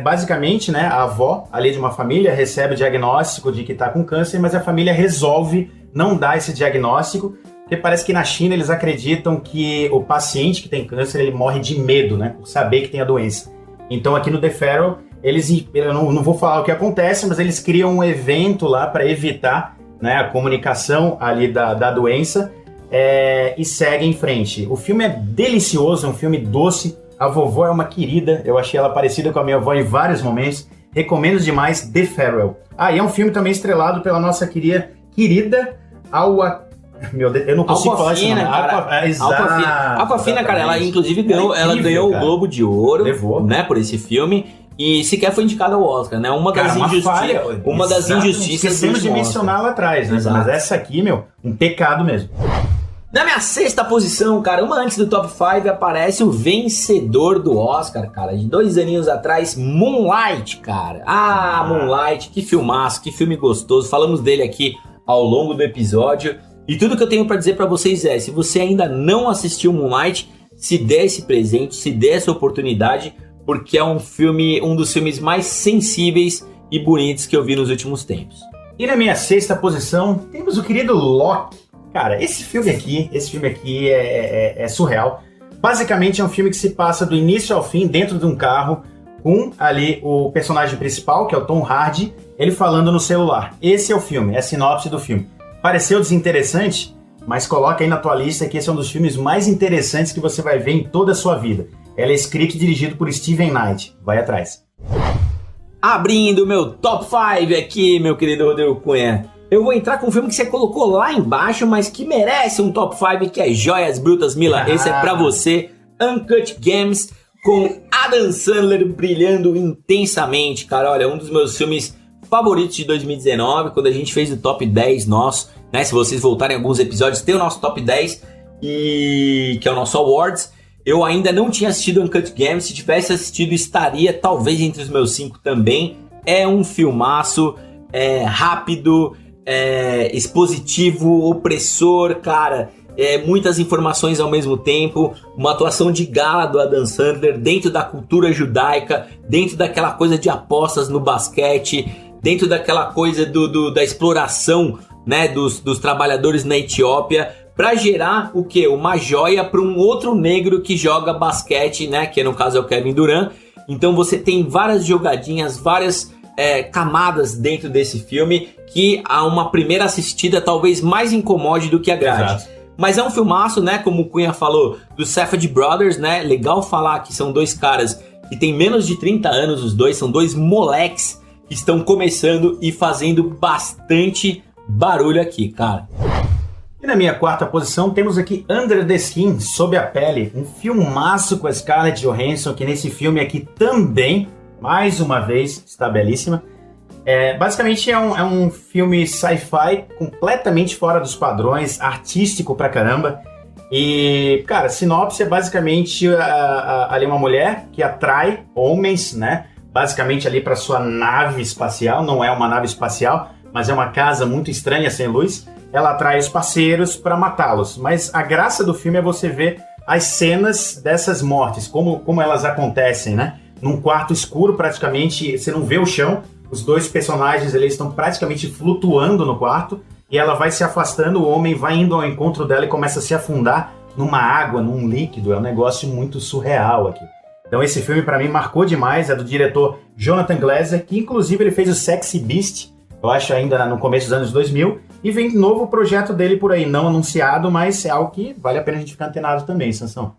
basicamente, né, a avó ali de uma família recebe o diagnóstico de que está com câncer, mas a família resolve não dar esse diagnóstico, porque parece que na China eles acreditam que o paciente que tem câncer, ele morre de medo, né? Por saber que tem a doença. Então aqui no The Farewell, eu não vou falar o que acontece, mas eles criam um evento lá para evitar, né, a comunicação ali da doença, e seguem em frente. O filme é delicioso, é um filme doce. A vovó é uma querida, eu achei ela parecida com a minha avó em vários momentos. Recomendo demais The Farewell. E é um filme também estrelado pela nossa querida Meu Deus, eu não consigo falar isso. Awkwafina, cara, ela inclusive ganhou, ela ganhou o Globo de Ouro, né, por esse filme. E sequer foi indicada ao Oscar, né? Uma das injustiças. Esquecemos de mencionar lá atrás, né? Exato. Mas essa aqui, um pecado mesmo. Na minha 6ª posição, cara, uma antes do Top 5, aparece o vencedor do Oscar, cara, de 2 aninhos atrás, Moonlight, cara. Moonlight, que filmaço, que filme gostoso. Falamos dele aqui ao longo do episódio. E tudo que eu tenho pra dizer pra vocês se você ainda não assistiu Moonlight, se dê esse presente, se dê essa oportunidade, porque é um dos filmes mais sensíveis e bonitos que eu vi nos últimos tempos. E na minha 6ª posição, temos o querido Locke. Cara, esse filme aqui é surreal. Basicamente é um filme que se passa do início ao fim dentro de um carro, com ali o personagem principal, que é o Tom Hardy, ele falando no celular. Esse é o filme, é a sinopse do filme. Pareceu desinteressante, mas coloca aí na tua lista que esse é um dos filmes mais interessantes que você vai ver em toda a sua vida. Ela é escrito e dirigido por Steven Knight. Vai atrás. Abrindo o meu Top 5 aqui, meu querido Rodrigo Cunha. Eu vou entrar com um filme que você colocou lá embaixo, mas que merece um Top 5, que é Joias Brutas, Mila. Esse é pra você. Uncut Gems, com Adam Sandler brilhando intensamente. Cara, olha, um dos meus filmes favoritos de 2019, quando a gente fez o Top 10 nosso, né? Se vocês voltarem alguns episódios, tem o nosso Top 10, que é o nosso Awards. Eu ainda não tinha assistido Uncut Gems. Se tivesse assistido, estaria talvez entre os meus 5 também. É um filmaço, rápido, expositivo, opressor, cara. Muitas informações ao mesmo tempo, uma atuação de gala do Adam Sandler dentro da cultura judaica, dentro daquela coisa de apostas no basquete, dentro daquela coisa da exploração, né, dos trabalhadores na Etiópia, para gerar o quê? Uma joia para um outro negro que joga basquete, né, que no caso é o Kevin Durant. Então você tem várias jogadinhas, várias camadas dentro desse filme que a uma primeira assistida talvez mais incomode do que agrade. Exato. Mas é um filmaço, né, como o Cunha falou, do Safdie Brothers, né, legal falar que são 2 caras que têm menos de 30 anos, os dois são 2 moleques que estão começando e fazendo bastante barulho aqui, cara. E na minha 4ª posição temos aqui Under the Skin, Sob a Pele, um filmaço com a Scarlett Johansson, que nesse filme aqui também, mais uma vez, está belíssima. Basicamente é um filme sci-fi completamente fora dos padrões, artístico pra caramba. E, cara, sinopse é basicamente ali uma mulher que atrai homens, né? Basicamente ali para sua nave espacial, não é uma nave espacial, mas é uma casa muito estranha sem luz. Ela atrai os parceiros para matá-los. Mas a graça do filme é você ver as cenas dessas mortes, como elas acontecem, né? Num quarto escuro praticamente, você não vê o chão. Os 2 personagens eles estão praticamente flutuando no quarto e ela vai se afastando, o homem vai indo ao encontro dela e começa a se afundar numa água, num líquido, é um negócio muito surreal aqui. Então esse filme para mim marcou demais, é do diretor Jonathan Glazer, que inclusive ele fez o Sexy Beast, eu acho ainda no começo dos anos 2000, e vem um novo projeto dele por aí, não anunciado, mas é algo que vale a pena a gente ficar antenado também, Sansão.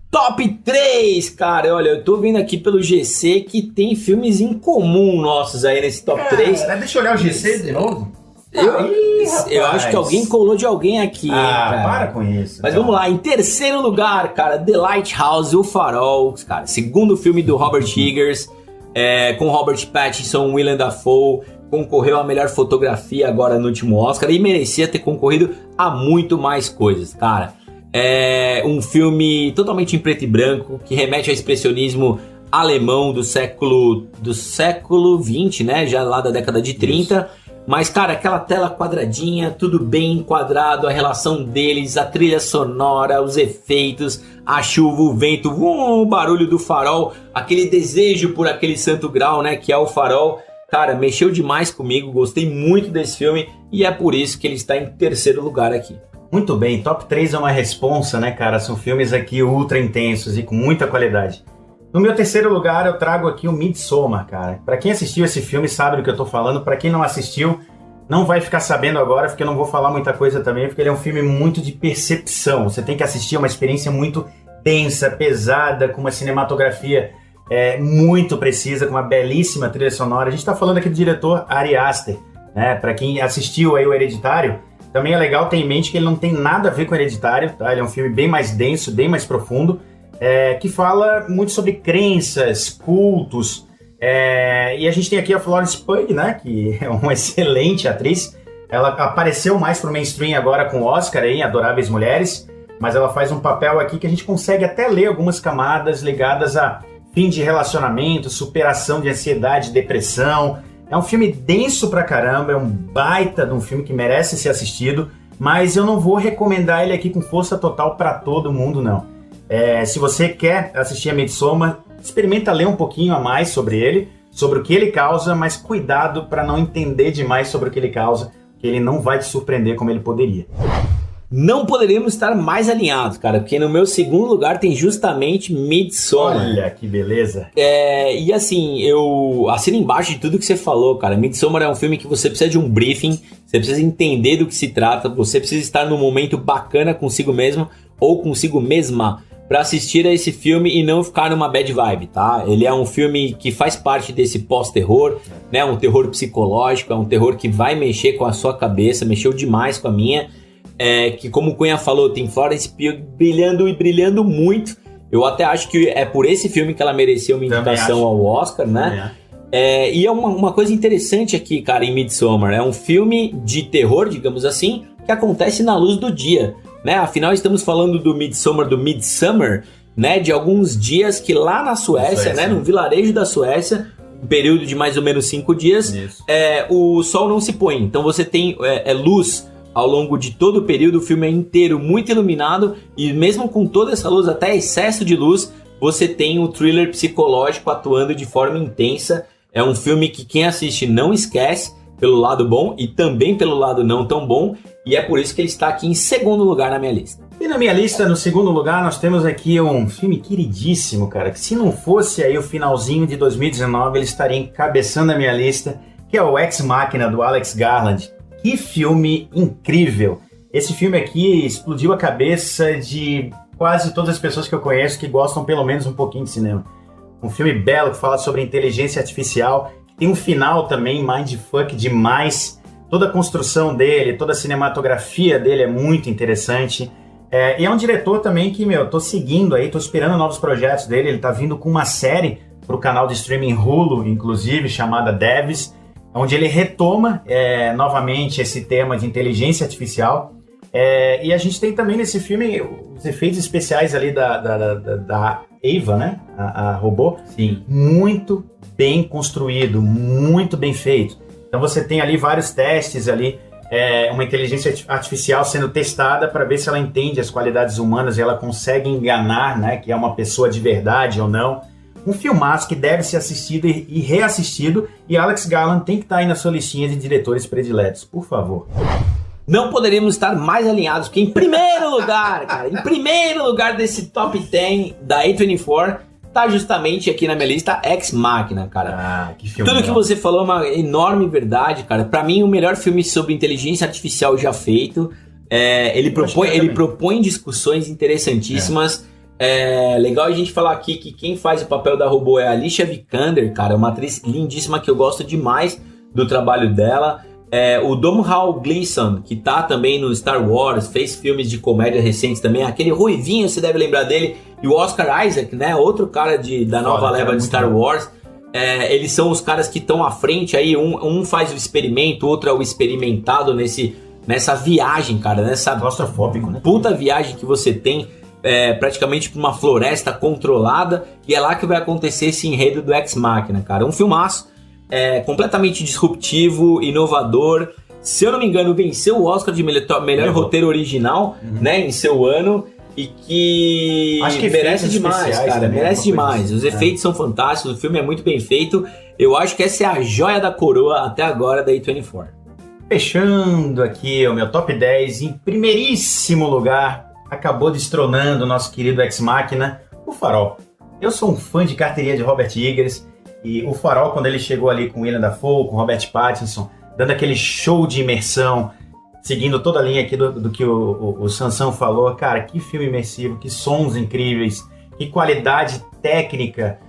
Top 3, cara, olha, eu tô vendo aqui pelo GC que tem filmes em comum nossos aí nesse top 3. Deixa eu olhar o GC de novo. Eu acho que alguém colou de alguém aqui, cara. Para com isso. Mas vamos lá, em terceiro lugar, cara, The Lighthouse, O Farol, cara, segundo filme do Robert Eggers, com Robert Pattinson, Willem Dafoe, concorreu à melhor fotografia agora no último Oscar e merecia ter concorrido a muito mais coisas, cara. É um filme totalmente em preto e branco, que remete ao expressionismo alemão do século XX, né, já lá da década de 30. Isso. Mas, cara, aquela tela quadradinha, tudo bem enquadrado, a relação deles, a trilha sonora, os efeitos, a chuva, o vento, o barulho do farol, aquele desejo por aquele santo grau, né, que é o farol. Cara, mexeu demais comigo, gostei muito desse filme e é por isso que ele está em terceiro lugar aqui. Muito bem, top 3 é uma responsa, né, cara? São filmes aqui ultra intensos e com muita qualidade. No meu terceiro lugar, eu trago aqui o Midsommar, cara. Pra quem assistiu esse filme sabe do que eu tô falando. Pra quem não assistiu, não vai ficar sabendo agora, porque eu não vou falar muita coisa também, porque ele é um filme muito de percepção. Você tem que assistir, é uma experiência muito densa, pesada, com uma cinematografia muito precisa, com uma belíssima trilha sonora. A gente tá falando aqui do diretor Ari Aster, né? Pra quem assistiu aí o Hereditário, também é legal ter em mente que ele não tem nada a ver com o Hereditário, tá? Ele é um filme bem mais denso, bem mais profundo, que fala muito sobre crenças, cultos, e a gente tem aqui a Florence Pugh, né, que é uma excelente atriz. Ela apareceu mais pro mainstream agora com o Oscar em Adoráveis Mulheres, mas ela faz um papel aqui que a gente consegue até ler algumas camadas ligadas a fim de relacionamento, superação de ansiedade, depressão. É um filme denso pra caramba, é um baita de um filme que merece ser assistido, mas eu não vou recomendar ele aqui com força total pra todo mundo, não. Se você quer assistir a Midsommar, experimenta ler um pouquinho a mais sobre ele, sobre o que ele causa, mas cuidado para não entender demais sobre o que ele causa, que ele não vai te surpreender como ele poderia. Não poderíamos estar mais alinhados, cara, porque no meu segundo lugar tem justamente Midsommar. Olha que beleza. E assim, eu assino embaixo de tudo que você falou, cara. Midsommar é um filme que você precisa de um briefing, você precisa entender do que se trata, você precisa estar num momento bacana consigo mesmo ou consigo mesma para assistir a esse filme e não ficar numa bad vibe, tá? Ele é um filme que faz parte desse pós-terror, né? Um terror psicológico, é um terror que vai mexer com a sua cabeça, mexeu demais com a minha. Que como o Cunha falou, tem Florence Pugh brilhando muito. Eu até acho que é por esse filme que ela mereceu uma indicação ao Oscar, né? E é uma coisa interessante aqui, cara, em Midsommar. É um filme de terror, digamos assim, que acontece na luz do dia, né? Afinal, estamos falando do Midsummer, né? De alguns dias que lá na Suécia, né? No vilarejo da Suécia, um período de mais ou menos 5 dias, o sol não se põe. Então você tem luz ao longo de todo o período, o filme é inteiro muito iluminado e mesmo com toda essa luz, até excesso de luz, você tem um thriller psicológico atuando de forma intensa. É um filme que quem assiste não esquece, pelo lado bom e também pelo lado não tão bom, e é por isso que ele está aqui em segundo lugar na minha lista. E na minha lista, no segundo lugar, nós temos aqui um filme queridíssimo, cara, que se não fosse aí o finalzinho de 2019, ele estaria encabeçando a minha lista, que é o Ex Machina, do Alex Garland. Que filme incrível! Esse filme aqui explodiu a cabeça de quase todas as pessoas que eu conheço que gostam pelo menos um pouquinho de cinema. Um filme belo que fala sobre inteligência artificial, tem um final também mindfuck demais. Toda a construção dele, toda a cinematografia dele é muito interessante. E é um diretor também que, tô seguindo aí, tô esperando novos projetos dele. Ele tá vindo com uma série pro canal de streaming Hulu, inclusive, chamada Devs, onde ele retoma novamente esse tema de inteligência artificial. E a gente tem também nesse filme os efeitos especiais ali da Eva, né? A robô. Sim. Muito bem construído, muito bem feito. Então você tem ali vários testes ali, uma inteligência artificial sendo testada para ver se ela entende as qualidades humanas e ela consegue enganar, né? Que é uma pessoa de verdade ou não. Um filmaço que deve ser assistido e reassistido, e Alex Garland tem que estar aí na sua listinha de diretores prediletos, por favor. não poderíamos estar mais alinhados, porque em primeiro lugar, cara, em primeiro lugar desse top 10 da A24, tá justamente aqui na minha lista Ex Machina, cara. Ah, que filme. Tudo que você falou é uma enorme verdade, cara. Pra mim, o melhor filme sobre inteligência artificial já feito. Ele propõe discussões interessantíssimas. Legal a gente falar aqui que quem faz o papel da robô é a Alicia Vikander, cara. Uma atriz lindíssima que eu gosto demais do trabalho dela. O Domhnall Gleeson, que tá também no Star Wars, fez filmes de comédia recentes também. Aquele ruivinho, você deve lembrar dele. E o Oscar Isaac, né? Outro cara da nova leva de Star Wars. Eles são os caras que estão à frente aí. Um faz o experimento, o outro é o experimentado nessa viagem, cara. Nessa claustrofóbico, né? Puta viagem que você tem praticamente pra uma floresta controlada. E é lá que vai acontecer esse enredo do Ex Machina, cara. Um filmaço. Completamente disruptivo, inovador. Se eu não me engano, venceu o Oscar de melhor roteiro original, né, em seu ano. E que acho que merece demais, cara. Também, merece demais. Assim. Os efeitos são fantásticos, o filme é muito bem feito. Eu acho que essa é a joia da coroa até agora da A24. Fechando aqui o meu top 10, em primeiríssimo lugar, acabou destronando o nosso querido Ex Machina, O Farol. Eu sou um fã de carteirinha de Robert Eggers. E O Farol, quando ele chegou ali com Willem Dafoe, com Robert Pattinson, dando aquele show de imersão, seguindo toda a linha aqui do que o Sansão falou, cara, que filme imersivo, que sons incríveis, que qualidade técnica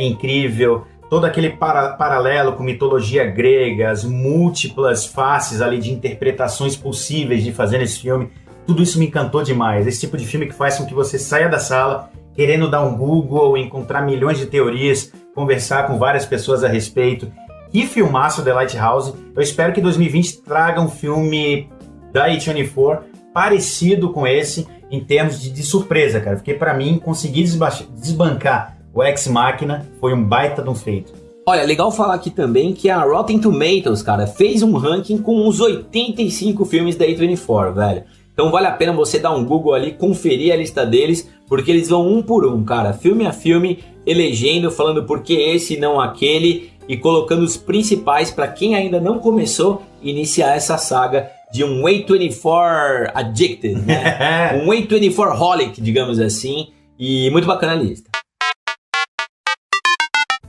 incrível, todo aquele paralelo com mitologia grega, as múltiplas faces ali de interpretações possíveis de fazer nesse filme, tudo isso me encantou demais. Esse tipo de filme que faz com que você saia da sala querendo dar um Google, encontrar milhões de teorias, conversar com várias pessoas a respeito. Que filmaço The Lighthouse. Eu espero que 2020 traga um filme da A24 parecido com esse em termos de surpresa, cara. Porque pra mim, conseguir desbancar o Ex Machina foi um baita de um feito. Olha, legal falar aqui também que a Rotten Tomatoes, cara, fez um ranking com os 85 filmes da A24, velho. Então vale a pena você dar um Google ali, conferir a lista deles, porque eles vão um por um, cara, filme a filme, elegendo, falando por que esse e não aquele, e colocando os principais para quem ainda não começou iniciar essa saga de um A24 Addicted, né? Um A24 Holic, digamos assim, e muito bacana a lista.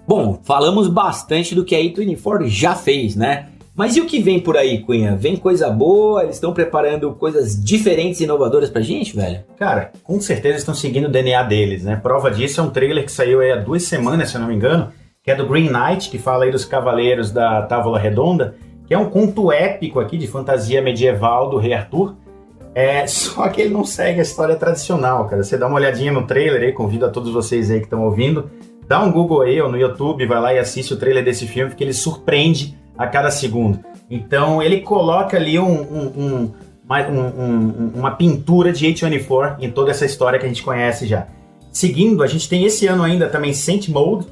Bom, falamos bastante do que a A24 já fez, né? Mas e o que vem por aí, Cunha? Vem coisa boa? Eles estão preparando coisas diferentes e inovadoras pra gente, velho? Cara, com certeza estão seguindo o DNA deles, né? Prova disso é um trailer que saiu aí há 2 semanas, se eu não me engano, que é do Green Knight, que fala aí dos Cavaleiros da Távola Redonda, que é um conto épico aqui de fantasia medieval do Rei Arthur. Só que ele não segue a história tradicional, cara. Você dá uma olhadinha no trailer aí, convido a todos vocês aí que estão ouvindo, dá um Google aí ou no YouTube, vai lá e assiste o trailer desse filme, porque ele surpreende a cada segundo. Então ele coloca ali uma pintura de A24 em toda essa história que a gente conhece já. Seguindo, a gente tem esse ano ainda também Saint Maud,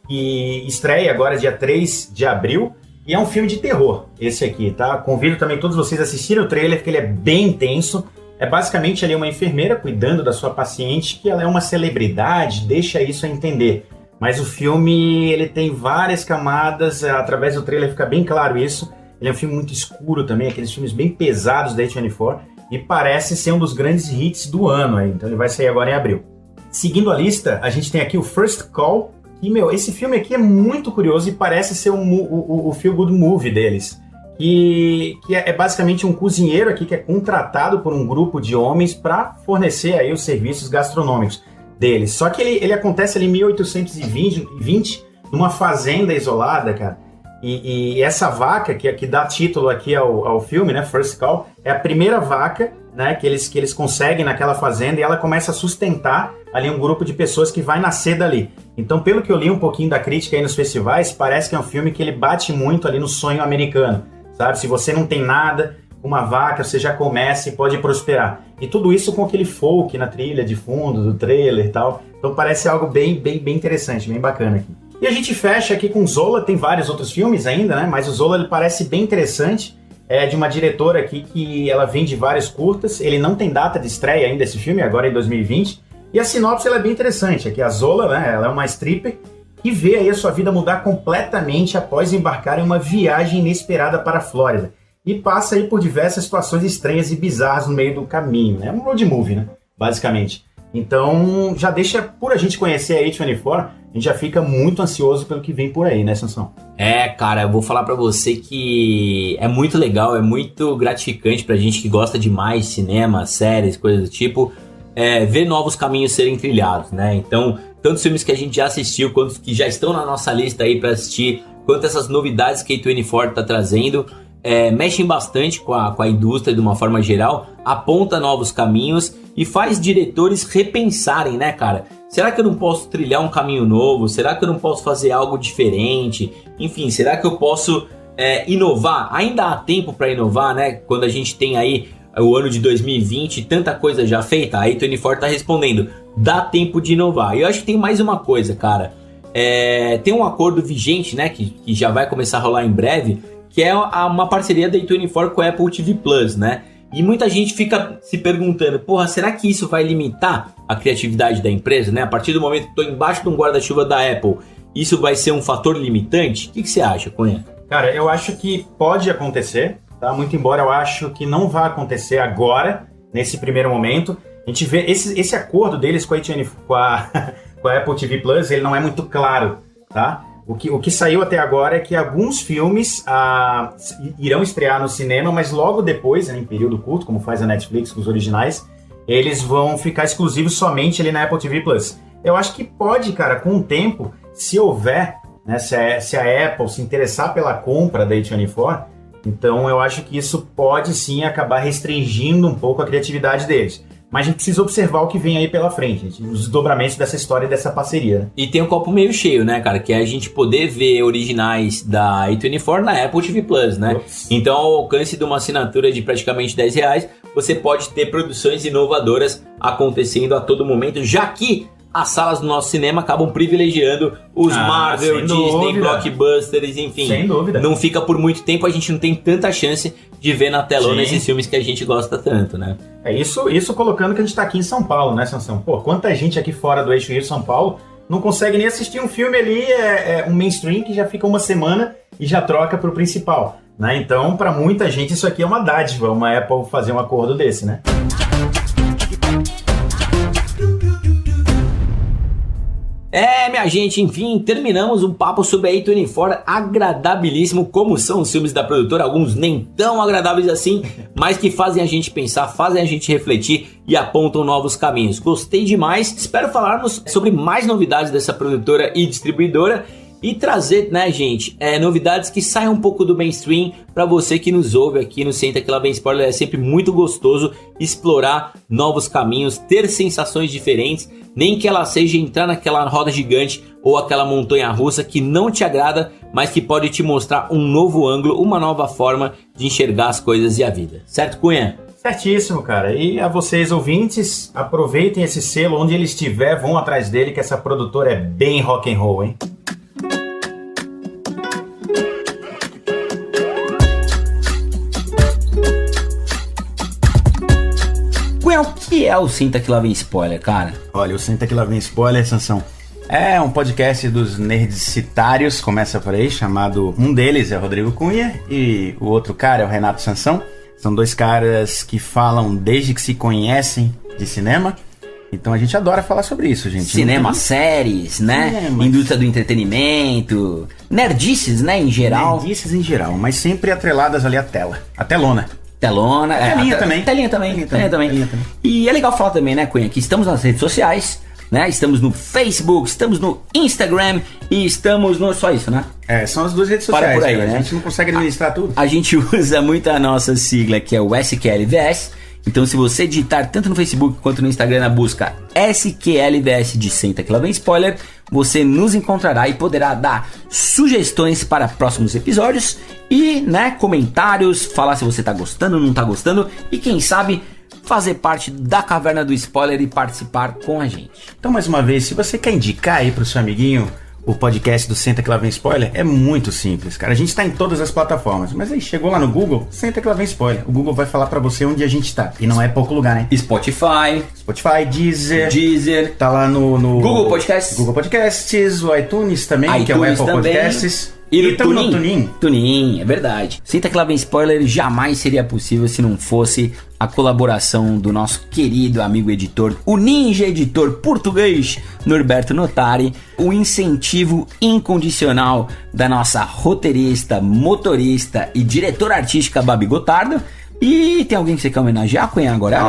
que estreia agora dia 3 de abril, e é um filme de terror, esse aqui, tá? Convido também todos vocês a assistirem o trailer, porque ele é bem intenso. É basicamente ali uma enfermeira cuidando da sua paciente, que ela é uma celebridade, deixa isso a entender. Mas o filme, ele tem várias camadas, através do trailer fica bem claro isso. Ele é um filme muito escuro também, aqueles filmes bem pesados da A24, e parece ser um dos grandes hits do ano aí, então ele vai sair agora em abril. Seguindo a lista, a gente tem aqui o First Call, que, esse filme aqui é muito curioso e parece ser o Feel Good Movie deles, que é basicamente um cozinheiro aqui que é contratado por um grupo de homens para fornecer aí os serviços gastronômicos deles. Só que ele acontece ali em 1820, numa fazenda isolada, cara. E essa vaca, que dá título aqui ao filme, né, First Call, é a primeira vaca, né, que eles conseguem naquela fazenda, e ela começa a sustentar ali um grupo de pessoas que vai nascer dali. Então, pelo que eu li um pouquinho da crítica aí nos festivais, parece que é um filme que ele bate muito ali no sonho americano, sabe? Se você não tem nada, uma vaca, você já começa e pode prosperar. E tudo isso com aquele folk na trilha de fundo, do trailer e tal. Então parece algo bem interessante, bem bacana aqui. E a gente fecha aqui com Zola, tem vários outros filmes ainda, né? Mas o Zola ele parece bem interessante. É de uma diretora aqui que ela vem de vários curtas. Ele não tem data de estreia ainda esse filme, agora em 2020. E a sinopse ela é bem interessante. Aqui a Zola, né? Ela é uma stripper que vê aí a sua vida mudar completamente após embarcar em uma viagem inesperada para a Flórida. e passa aí por diversas situações estranhas e bizarras no meio do caminho, né? É um road movie, né? Basicamente. Então, já deixa, por a gente conhecer a A24, a gente já fica muito ansioso pelo que vem por aí, né, Sansão? Cara, eu vou falar pra você que é muito legal, é muito gratificante pra gente que gosta demais de cinema, séries, coisas do tipo, ver novos caminhos serem trilhados, né? Então, tantos filmes que a gente já assistiu, quantos que já estão na nossa lista aí pra assistir, quanto essas novidades que a A24 tá trazendo, mexem bastante com a indústria de uma forma geral, aponta novos caminhos e faz diretores repensarem, né, cara? Será que eu não posso trilhar um caminho novo? Será que eu não posso fazer algo diferente? Enfim, será que eu posso inovar? Ainda há tempo para inovar, né? Quando a gente tem aí o ano de 2020, tanta coisa já feita, a A24 tá respondendo, dá tempo de inovar. E eu acho que tem mais uma coisa, cara. Tem um acordo vigente, né, que já vai começar a rolar em breve, que é uma parceria da A24 com a Apple TV Plus, né? E muita gente fica se perguntando, porra, será que isso vai limitar a criatividade da empresa, né? A partir do momento que estou embaixo de um guarda-chuva da Apple, isso vai ser um fator limitante? O que você acha, Cunha? Cara, eu acho que pode acontecer, tá? Muito embora eu acho que não vai acontecer agora, nesse primeiro momento. A gente vê esse acordo deles com a Apple TV Plus, ele não é muito claro, tá? O que saiu até agora é que alguns filmes irão estrear no cinema, mas logo depois, em período curto, como faz a Netflix com os originais, eles vão ficar exclusivos somente ali na Apple TV Plus. Eu acho que pode, cara, com o tempo, se houver, né, se a Apple se interessar pela compra da A24, então eu acho que isso pode sim acabar restringindo um pouco a criatividade deles. Mas a gente precisa observar o que vem aí pela frente, os desdobramentos dessa história e dessa parceria. E tem um copo meio cheio, né, cara? Que é a gente poder ver originais da A24 na Apple TV Plus, né? Ups. Então, ao alcance de uma assinatura de praticamente R$10, você pode ter produções inovadoras acontecendo a todo momento, já que as salas do nosso cinema acabam privilegiando os Marvel, Disney, blockbusters, enfim. Sem dúvida. Não fica por muito tempo, a gente não tem tanta chance de ver na telona esses filmes que a gente gosta tanto, né? Isso colocando que a gente tá aqui em São Paulo, né, Sansão? Pô, quanta gente aqui fora do eixo Rio-São Paulo não consegue nem assistir um filme ali, um mainstream que já fica uma semana e já troca pro principal, né? Então, pra muita gente isso aqui é uma dádiva, uma Apple fazer um acordo desse, né? Minha gente, enfim, terminamos um papo sobre a A24, agradabilíssimo, como são os filmes da produtora, alguns nem tão agradáveis assim, mas que fazem a gente pensar, fazem a gente refletir e apontam novos caminhos. Gostei demais, espero falarmos sobre mais novidades dessa produtora e distribuidora e trazer, né, gente, novidades que saiam um pouco do mainstream para você que nos ouve aqui no Senta Que Lá Vem Spoiler. É sempre muito gostoso explorar novos caminhos, ter sensações diferentes, nem que ela seja entrar naquela roda gigante ou aquela montanha russa que não te agrada, mas que pode te mostrar um novo ângulo, uma nova forma de enxergar as coisas e a vida. Certo, Cunha? Certíssimo, cara. E a vocês, ouvintes, aproveitem esse selo onde ele estiver, vão atrás dele, que essa produtora é bem rock and roll, hein? O que é o Senta Que Lá Vem Spoiler, cara? Olha, o Senta Que Lá Vem Spoiler, Sansão, é um podcast dos nerdicitários, começa por aí, chamado... Um deles é o Rodrigo Cunha e o outro cara é o Renato Sansão. São dois caras que falam desde que se conhecem de cinema. Então a gente adora falar sobre isso, gente. Cinema, séries, né? Cinema. Indústria do entretenimento, nerdices, né, em geral. Nerdices em geral, mas sempre atreladas ali à tela, à telona. Telona, Telinha também. E é legal falar também, né, Cunha, que estamos nas redes sociais, né? Estamos no Facebook, estamos no Instagram e estamos no... Só isso, né? São as duas redes sociais. Para por aí, né? A gente não consegue administrar tudo. A gente usa muito a nossa sigla, que é o SQLVS. Então, se você digitar tanto no Facebook quanto no Instagram na busca SQLVS de Senta Que Lá Vem Spoiler, você nos encontrará e poderá dar sugestões para próximos episódios e, né, comentários, falar se você tá gostando ou não tá gostando e, quem sabe, fazer parte da Caverna do Spoiler e participar com a gente. Então, mais uma vez, se você quer indicar aí pro seu amiguinho o podcast do Senta Que Lá Vem Spoiler, é muito simples, cara. A gente tá em todas as plataformas, mas aí chegou lá no Google, Senta Que Lá Vem Spoiler. O Google vai falar pra você onde a gente tá. E não é pouco lugar, né? Spotify, Deezer. Tá lá no Google Podcasts. O iTunes também, que é o Apple Podcasts. E no tamo no Tunin? Tunin, é verdade. Senta que lá vem spoiler, jamais seria possível se não fosse a colaboração do nosso querido amigo editor, o ninja editor português Norberto Notari, o incentivo incondicional da nossa roteirista, motorista e diretora artística Babi Gotardo. E tem alguém que você quer homenagear, Cunha, agora?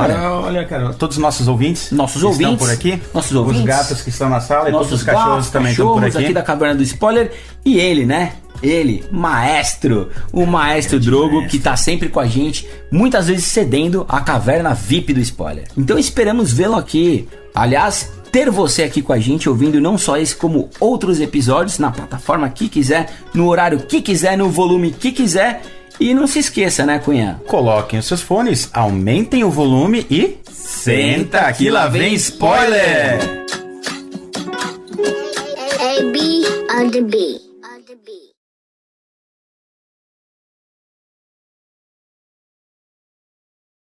Olha, cara, todos os nossos ouvintes. Nossos que ouvintes. estão por aqui. Nossos ouvintes. Os gatos que estão na sala e todos Nossos os cachorros também estão por aqui. Da Caverna do Spoiler. E ele, né? Ele, maestro, o maestro Drogo, que tá sempre com a gente, muitas vezes cedendo a caverna VIP do Spoiler. Então esperamos vê-lo aqui. Aliás, ter você aqui com a gente, ouvindo não só esse, como outros episódios, na plataforma que quiser, no horário que quiser, no volume que quiser. E não se esqueça, né, Cunha? Coloquem os seus fones, aumentem o volume e... Senta que lá vem spoiler! A, B on the B.